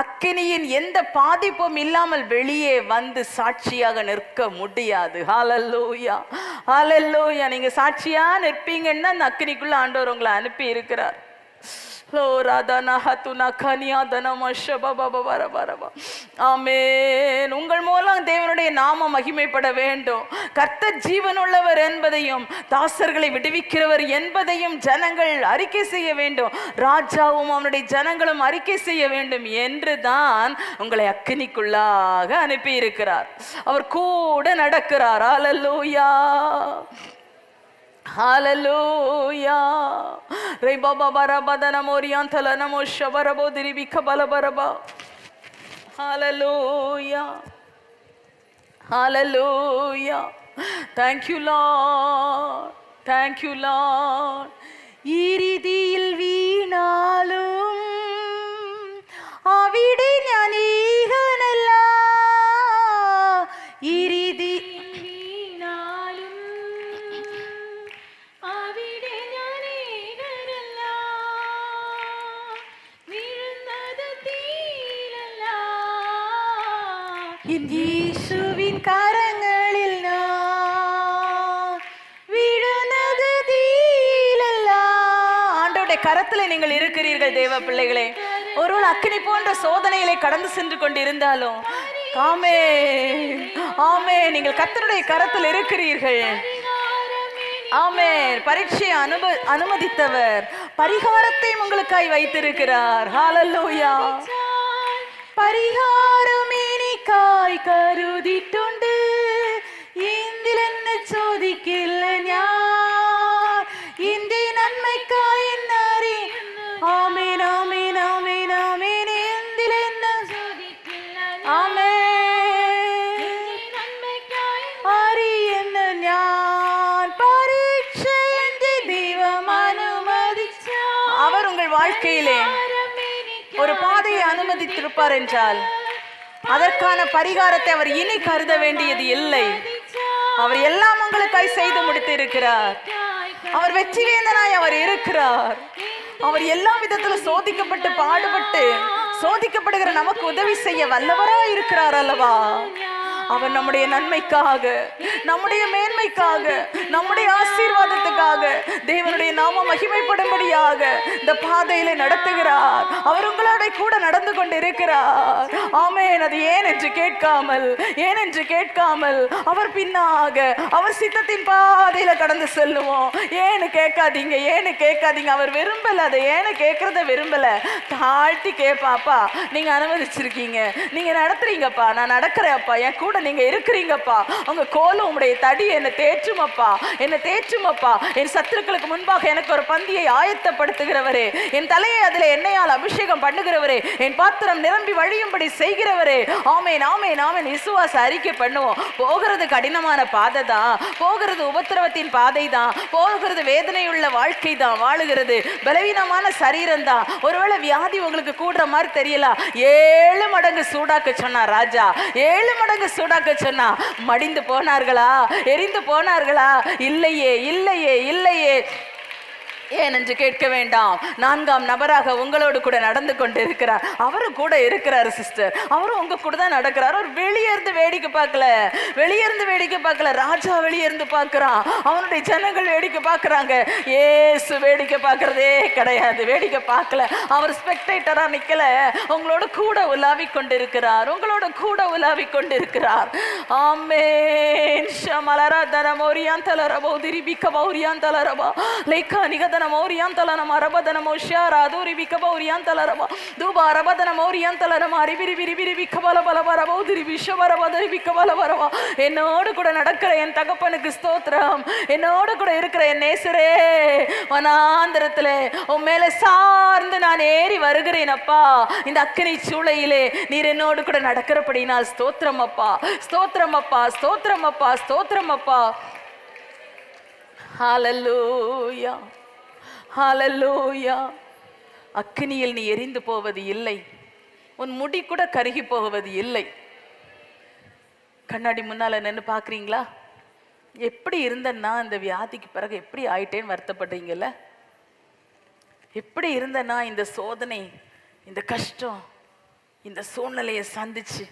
அக்கினியின் எந்த பாதிப்பும் இல்லாமல் வெளியே வந்து சாட்சியாக நிற்க முடியாது. ஹல்லேலூயா, ஹல்லேலூயா. நீங்க சாட்சியா நிற்பீங்கன்னா அந்த அக்கினிக்குள்ள ஆண்டவர் உங்களை அனுப்பி இருக்கிறார். ஆமென். உங்கள் மூலம் தேவனுடைய நாமம் மகிமைப்பட வேண்டும். கர்த்தர் ஜீவனுள்ளவர் என்பதையும் தாசர்களை விடுவிக்கிறவர் என்பதையும் ஜனங்கள் அறிக்கை செய்ய வேண்டும். ராஜாவும் அவனுடைய ஜனங்களும் அறிக்கை செய்ய வேண்டும் என்று தான் உங்களை அக்கினிக்குள்ளாக அனுப்பி இருக்கிறார். அவர் கூட நடக்கிறார். ஹல்லேலூயா, ஹல்லேலூயா. ரே பாபா பரபதன மோரியாந்தல நமோ ஷபரபோ திரிபிக பலபரபா. ஹல்லேலூயா, ஹல்லேலூயா. Thank you Lord, thank you Lord. இறுதியில் வீணாலும் അവിടെ ഞാൻ ഈഹനല്ല, ഇരിതി യേശുവിൻ കരങ്ങളിൽ நான் விழுந்தது தீயிலல்ல. ஆண்டவருடைய கரத்தில் நீங்கள் இருக்கிறீர்கள் தேவ பிள்ளைகளே. ஒருவன் அக்கினி போன்ற சோதனைகளை கடந்து சென்று கொண்டிருந்தாலும் ஆமென், ஆமென், நீங்கள் கர்த்தருடைய கரத்தில் இருக்கிறீர்கள். ஆமென். பரீட்சையை அனுமதித்தவர் பரிகாரத்தை உங்களுக்காய் வைத்திருக்கிறார். ஹல்லேலூயா. പരിഹാരം എനിക്കായി കരുതിട്ടുണ്ട്. എന്തിലെ ചോദിക്കില്ല ഞാൻ ഇന്ത്യ നന്മയ്ക്കായി എന്നറി ആമേൻ ആമേൻ ആമേൻ ആമേൻ എന്തിലെന്ന് ചോദിക്കില്ല ആമേൻ നന്മയ്ക്കായി അറിയെന്ന് ഞാൻ പരീക്ഷ എന്റെ ദൈവം അനുമതിച്ച അവർ உங்கள் வாழ்க்கையிலே ஒரு பாதையை அனுமதித்திருப்பார் என்றால் அதற்கான பரிகாரத்தை அவர் இனி கருத வேண்டியது இல்லை. அவர் எல்லாம் உங்களுக்காய் செய்து முடித்து இருக்கிறார். அவர் வெற்றிவேந்தனாய் அவர் இருக்கிறார். அவர் எல்லா விதத்திலும் சோதிக்கப்பட்டு பாடுபட்டு சோதிக்கப்படுகிற நமக்கு உதவி செய்ய வல்லவராய் இருக்கிறார் அல்லவா? அவர் நம்முடைய நன்மைக்காக, நம்முடைய மேன்மைக்காக, நம்முடைய ஆசீர்வாதத்துக்காக, தேவனுடைய நாம மகிமைப்படும்படியாக இந்த பாதையில நடத்துகிறார். அவர் உங்களோட கூட நடந்து கொண்டு இருக்கிறார். ஆமென். அது ஏன் என்று கேட்காமல் அவர் பின்னாக அவர் சித்தத்தின் பாதையில கடந்து செல்லுவோம். ஏன்னு கேட்காதீங்க. அவர் விரும்பல. அதை ஏன்னு கேட்கறத விரும்பல. தாழ்த்தி கேட்பாப்பா, நீங்க அனுமதிச்சிருக்கீங்க, நீங்க நடத்துறீங்கப்பா, நான் நடக்கிறேன்ப்பா, என் கூட நீங்க இருக்கிறீங்கப்பா, உங்க கோலம் உங்களுடைய தடி என்னை தேற்றுமப்பா, என் சத்துருக்களுக்கு முன்பாக எனக்கு ஒரு பந்தியை ஆயத்தப்படுத்துகிறவரே, என் தலையை அதில் எண்ணெயால் அபிஷேகம் பண்ணுகிறவரே, என் பாத்திரம் நிரம்பி வழியும்படி செய்கிறவரே. ஆமென் ஆமென் ஆமென். விசுவாச அறிக்கை பண்ணுவோம். போகிறது கடினமான பாதை தான், போகிறது உபத்திரவத்தின் பாதை தான், போகிறது வேதனையுள்ள வாழ்க்கை தான், வாழுகிறது பலவீனமான சரீரம் தான். ஒருவேளை வியாதி உங்களுக்கு கூடுற மாதிரி தெரியலாம். 7 மடங்கு சூடாக்க சொன்னார் ராஜா. 7 மடங்கு சூடாக்க சொன்னா மடிந்து போனார்களா? எரிந்து போனார்களா? இல்லையே இல்லையே இல்லையே. ஏன் என்று கேட்க வேண்டாம். 4ஆம் நபராக உங்களோடு கூட நடந்து கொண்டு இருக்கிறார். அவரும் கூட இருக்கிறார் சிஸ்டர். அவரும் உங்க கூட தான் நடக்கிறார். அவர் வெளியே இருந்து வேடிக்கை பார்க்கல. ராஜா வெளியே இருந்து பார்க்கிறான். அவனுடைய ஜனங்கள் வேடிக்கை பார்க்கறாங்க. ஏசு வேடிக்கை பார்க்கறதே கிடையாது. வேடிக்கை பார்க்கல. அவர் ஸ்பெக்டேட்டரா நிக்கல. உங்களோட கூட உலாவி கொண்டிருக்கிறார். ஆமென். ஷமலரா தனமோரியான் தலரபோ திரிபிக மௌரியான் தலரபா லேகா நிகதன மௌரியாந்தல நம அரபதன மோஷாரா தூரி விகபௌரியாந்தல ரபா தூபா அரபதன மௌரியாந்தல நம அரிபிரி விரிபிரி விகபல பலபரபோ திரி விஷவரபதரி விகபலபரபா. என்னோடு கூட நடக்கிற என் தகப்பனுக்கு ஸ்தோத்திரம். என்னோடு கூட இருக்கிற என் நேசரே, வனாந்திரத்துல உன் மேல சார்ந்து நான் ஏறி வருகிறேன் அப்பா. இந்த அக்கினி சூளையிலே நீர் என்னோடு கூட நடக்கிறபடினால் ஸ்தோத்திரம் அப்பா, ஸ்தோத்திரம் அப்பா, ஸ்தோத்திரம் அப்பா, ஸ்தோத்திரம் அப்பா. ஹல்லேலூயா, ஹல்லேலூயா. அக்கினியில் நீ எரிந்து போவது இல்லை. உன் முடி கூட கருகி போவது இல்லை. கண்ணாடி முன்னால நின்று பார்க்குறீங்களா? எப்படி இருந்தேன்னா இந்த வியாதிக்கு பிறகு எப்படி ஆயிட்டேன்னு வருத்தப்படுறீங்கல்ல? எப்படி இருந்தேன்னா இந்த சோதனை, இந்த கஷ்டம், இந்த சூழ்நிலையை சந்திச்சு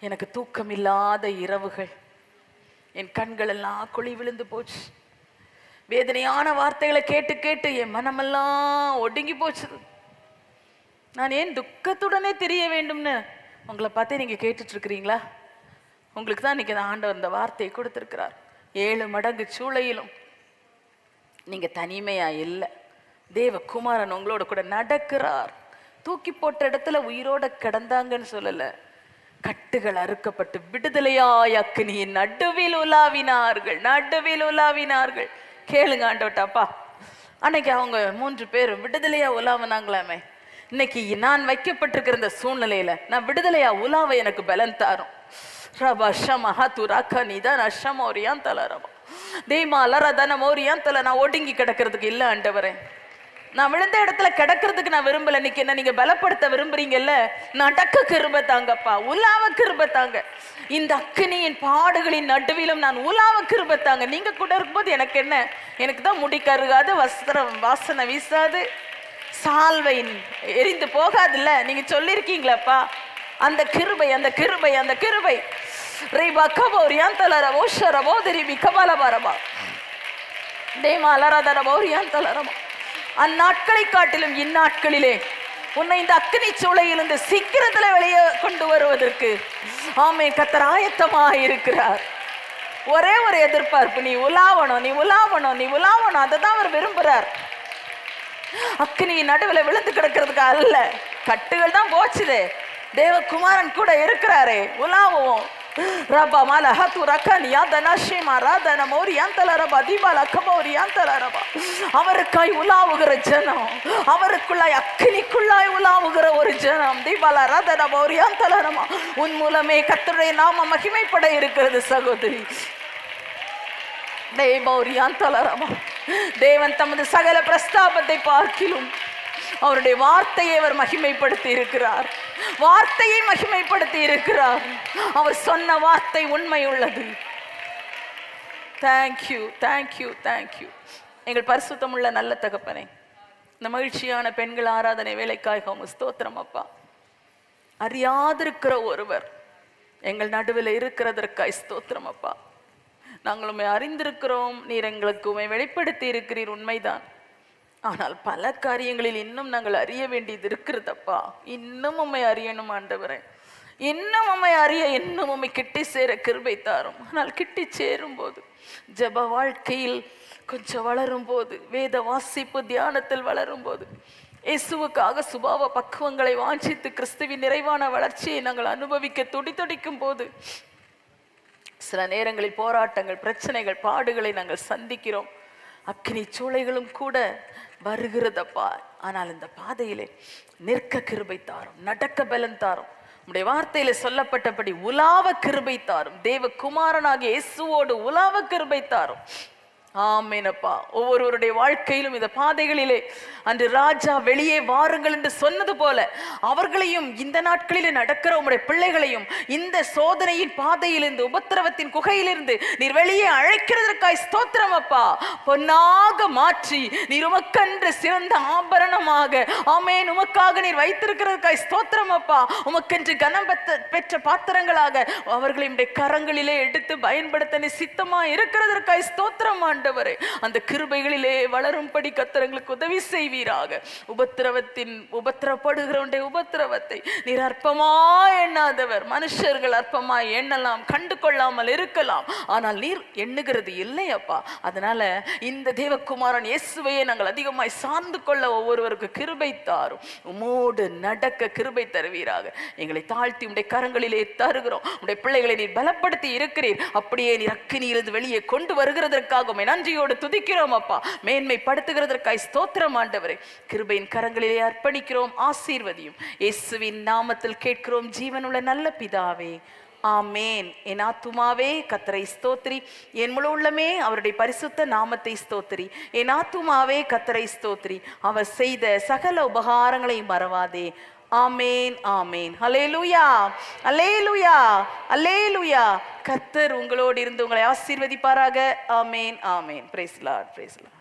எனக்கு தூக்கம் இல்லாத இரவுகள், என் கண்கள் எல்லாம் குழி விழுந்து போச்சு. வேதனையான வார்த்தைகளை கேட்டு கேட்டு என் மனமெல்லாம் ஒடுங்கி போச்சு. நான் ஏன் துக்கத்துடனே தெரிய வேண்டும்னு உங்களை பார்த்தே நீங்க கேட்டுட்டு இருக்கிறீங்களா? உங்களுக்கு தான் இன்னைக்கு ஆண்டவர் இந்த வார்த்தையை கொடுத்திருக்கிறார். 7 மடங்கு சூளையிலும் நீங்க தனிமையா இல்லை. தேவகுமாரன் உங்களோட கூட நடக்கிறார். தூக்கி போட்ட இடத்துல உயிரோட கிடந்தாங்கன்னு சொல்லல, கட்டுகள் அறுக்கப்பட்டு விடுதலையாய் அக்கினியின் நடுவில் உலாவினார்கள். கேளுங்க ஆண்டவட்டாப்பா. அன்னைக்கு அவங்க 3 பேரும் விடுதலையா உலாவினாங்களாமே. இன்னைக்கு நான் வைக்கப்பட்டிருக்கிற இந்த சூழ்நிலையில நான் விடுதலையா உலாவ எனக்கு பலன் தாரும். ரபா ஷமஹா துராக்கா நீதான் அஷமோரியான் தல ரபா தேமா அலரதன மோரியான் தல. நான் ஒடுங்கி கிடக்கிறதுக்கு இல்லை ஆண்டவரே. நான் விழுந்த இடத்துல கிடக்கிறதுக்கு நான் விரும்பல. இன்னைக்கு என்ன நீங்க பலப்படுத்த விரும்புறீங்கல்ல, நான் டக்க கிருபை தாங்கப்பா, உலாவ கிருபை தாங்க. இந்த அக்கினியின் பாடுகளின் நடுவிலும் நான் உலாவ கிருபை தாங்க. நீங்க கூட இருக்கும்போது எனக்கு என்ன? எனக்கு தான் முடி கருகாது, வஸ்திரம் வாசனை வீசாது, சால்வை எரிந்து போகாதுல்ல. நீங்க சொல்லிருக்கீங்களப்பா. அந்த கிருபை ரீபா கபோரியான் தலரபோ ஷரபோ திரிபி கபலபரபா தேமா அலரதரபோ ரியான் தலரபா. அந்நாட்களை காட்டிலும் இந்நாட்களிலே உன்னை இந்த அக்கினி சூளையிலிருந்து சீக்கிரத்துல வெளியே கொண்டு வருவதற்கு ஆமென் கர்த்தர் ஆயத்தமாக இருக்கிறார். ஒரே ஒரு எதிர்பார்ப்பு, நீ உலாவணும். அதை தான் அவர் விரும்புறார். அக்கினி நடுவில் விழுந்து கிடக்கிறதுக்கு அல்ல. கட்டுகள் தான் போச்சுதே. தேவகுமாரன் கூட இருக்கிறாரே. உலாவுவோம். ரபா மலஹது ரகனியா தனஷிமா ராதன மோரியாந்தல ரபா தீபால கமோரியாந்தல ரபா. அவருக்காய் உலாவுகிற ஜனம், அவருக்குள்ளாய் அக்கினிக்குள்ளாய் உலாவுகிற ஒரு ஜனம். தீபால ராதன மோரியாந்தல ரபா. உன் மூலமே கர்த்தருடைய நாம மகிமைப்பட இருக்கிறது சகோதரி. தேவன் தமது சகல பிரஸ்தாபத்தை பார்க்கிலும் அவருடைய வார்த்தையை அவர் மகிமைப்படுத்தி இருக்கிறார். வார்த்தையை மகிமைப்படுத்தி இருக்கிறார். அவர் சொன்ன வார்த்தை உண்மை உள்ளது. Thank you thank you thank you. எங்கள் பரிசுத்தமுள்ள நல்ல தகப்பனே, இந்த மகிழ்ச்சியான பெண்கள் ஆராதனை வேலைக்காக ஸ்தோத்திரம் அப்பா. அறியாதிருக்கிற ஒருவர் எங்கள் நடுவில் இருக்கிறதற்காய் ஸ்தோத்திரம் அப்பா. நாங்கள் உண்மை அறிந்திருக்கிறோம், நீர் எங்களுக்கு உண்மை வெளிப்படுத்தி இருக்கிறீர், உண்மைதான். ஆனால் பல காரியங்களில் இன்னும் நாங்கள் அறிய வேண்டியது இருக்கிறதப்பா. இன்னும் உண்மை அறியணும் ஆண்டவரே, இன்னும் உண்மை அறிய, இன்னும் உண்மை கிட்டி சேர கிருபை தாரும். ஆனால் கிட்டி சேரும் போது, ஜப வாழ்க்கையில் கொஞ்சம் வளரும் போது, வேத வாசிப்பு தியானத்தில் வளரும் போது, இயேசுவுக்காக சுபாவ பக்குவங்களை வாஞ்சித்து கிறிஸ்துவின் நிறைவான வளர்ச்சியை நாங்கள் அனுபவிக்க துடிதுடிக்கும் போது, சில நேரங்களில் போராட்டங்கள், பிரச்சனைகள், பாடுகளை நாங்கள் சந்திக்கிறோம். அக்கினி சூளைகளும் கூட வருகிறதப்பா. ஆனால் இந்த பாதையிலே நிற்க கிருபை தாரும், நடக்க பலன் தாரும். உம்முடைய வார்த்தையில சொல்லப்பட்டபடி உலாவ கிருபை தாரும். தேவ குமாரனாகிய இயேசுவோடு உலாவ கிருபை தாரும். ஆமேனப்பா. ஒவ்வொருவருடைய வாழ்க்கையிலும் இந்த பாதைகளிலே அன்று ராஜா வெளியே வாருங்கள் என்று சொன்னது போல அவர்களையும் இந்த நாட்களிலே நடக்கிற உம்முடைய பிள்ளைகளையும் இந்த சோதனையின் பாதையிலிருந்து, உபத்திரவத்தின் குகையிலிருந்து நீர் வெளியே அழைக்கிறதற்காய் ஸ்தோத்திரம் அப்பா. பொன்னாக மாற்றி நீர் உமக்கென்று சிறந்த ஆபரணமாக, ஆமேன், உமக்காக நீர் வைத்திருக்கிறதற்காய் ஸ்தோத்திரம் அப்பா. உமக்கென்று கனம் பெற்ற பாத்திரங்களாக அவர்களை உம்முடைய கரங்களிலே எடுத்து பயன்படுத்த நீ சித்தமா இருக்கிறதற்காய் ஸ்தோத்திரம் ஆண்டவரே. அந்த கிருபைகளிலே வளரும்படி கர்த்தருக்கு உதவி செய்வீராக. உபத்திரப்படுகிற உபத்திரவத்தை நீர் அற்பமா எண்ணாதவர். மனுஷர்கள் அற்பமா எண்ணலாம், கண்டு கொள்ளாமல் இருக்கலாம், ஆனால் நீர் எண்ணுகிறது இல்லை அப்பா. அதனால இந்த தேவகுமாரன் இயேசுவையே நாங்கள் அதிகமாய் சார்ந்து கொள்ள ஒவ்வொருவருக்கு கிருபை தாரும். உமோடு நடக்க கிருபை தருவீராக. எங்களை தாழ்த்தி உடைய கரங்களிலே தருகிறோம். உடைய பிள்ளைகளை நீர் பலப்படுத்தி இருக்கிறீர். அப்படியே நீர் அக்கினியிலிருந்து வெளியே கொண்டு வருகிறதற்காக நன்றியோடு துதிக்கிறோம் அப்பா. மேன்மைப்படுத்துகிறதற்காய் ஸ்தோத்திரம் ஆண்டவரே. கிருபையின் கரங்களிலே அர்ப்பணிக்கிறோம். ஆசீர்வதியும். இயேசுவின் நாமத்தில் கேட்கிறோம் ஜீவனுள்ள நல்ல பிதாவே, ஆமேன். என் ஆத்துமாவே கர்த்தரை ஸ்தோத்திரி, என் முழு உள்ளமே அவருடைய பரிசுத்த நாமத்தை ஸ்தோத்திரி. என் ஆத்துமாவே கர்த்தரை ஸ்தோத்திரி, அவர் செய்த சகல உபகாரங்களை மறவாதே. ஆமேன் ஆமேன். அல்லேலூயா அல்லேலூயா அல்லேலூயா. கர்த்தர் உங்களோடு இருந்து உங்களை ஆசீர்வதிப்பாராக. Amen amen. Praise the lord, praise the Lord.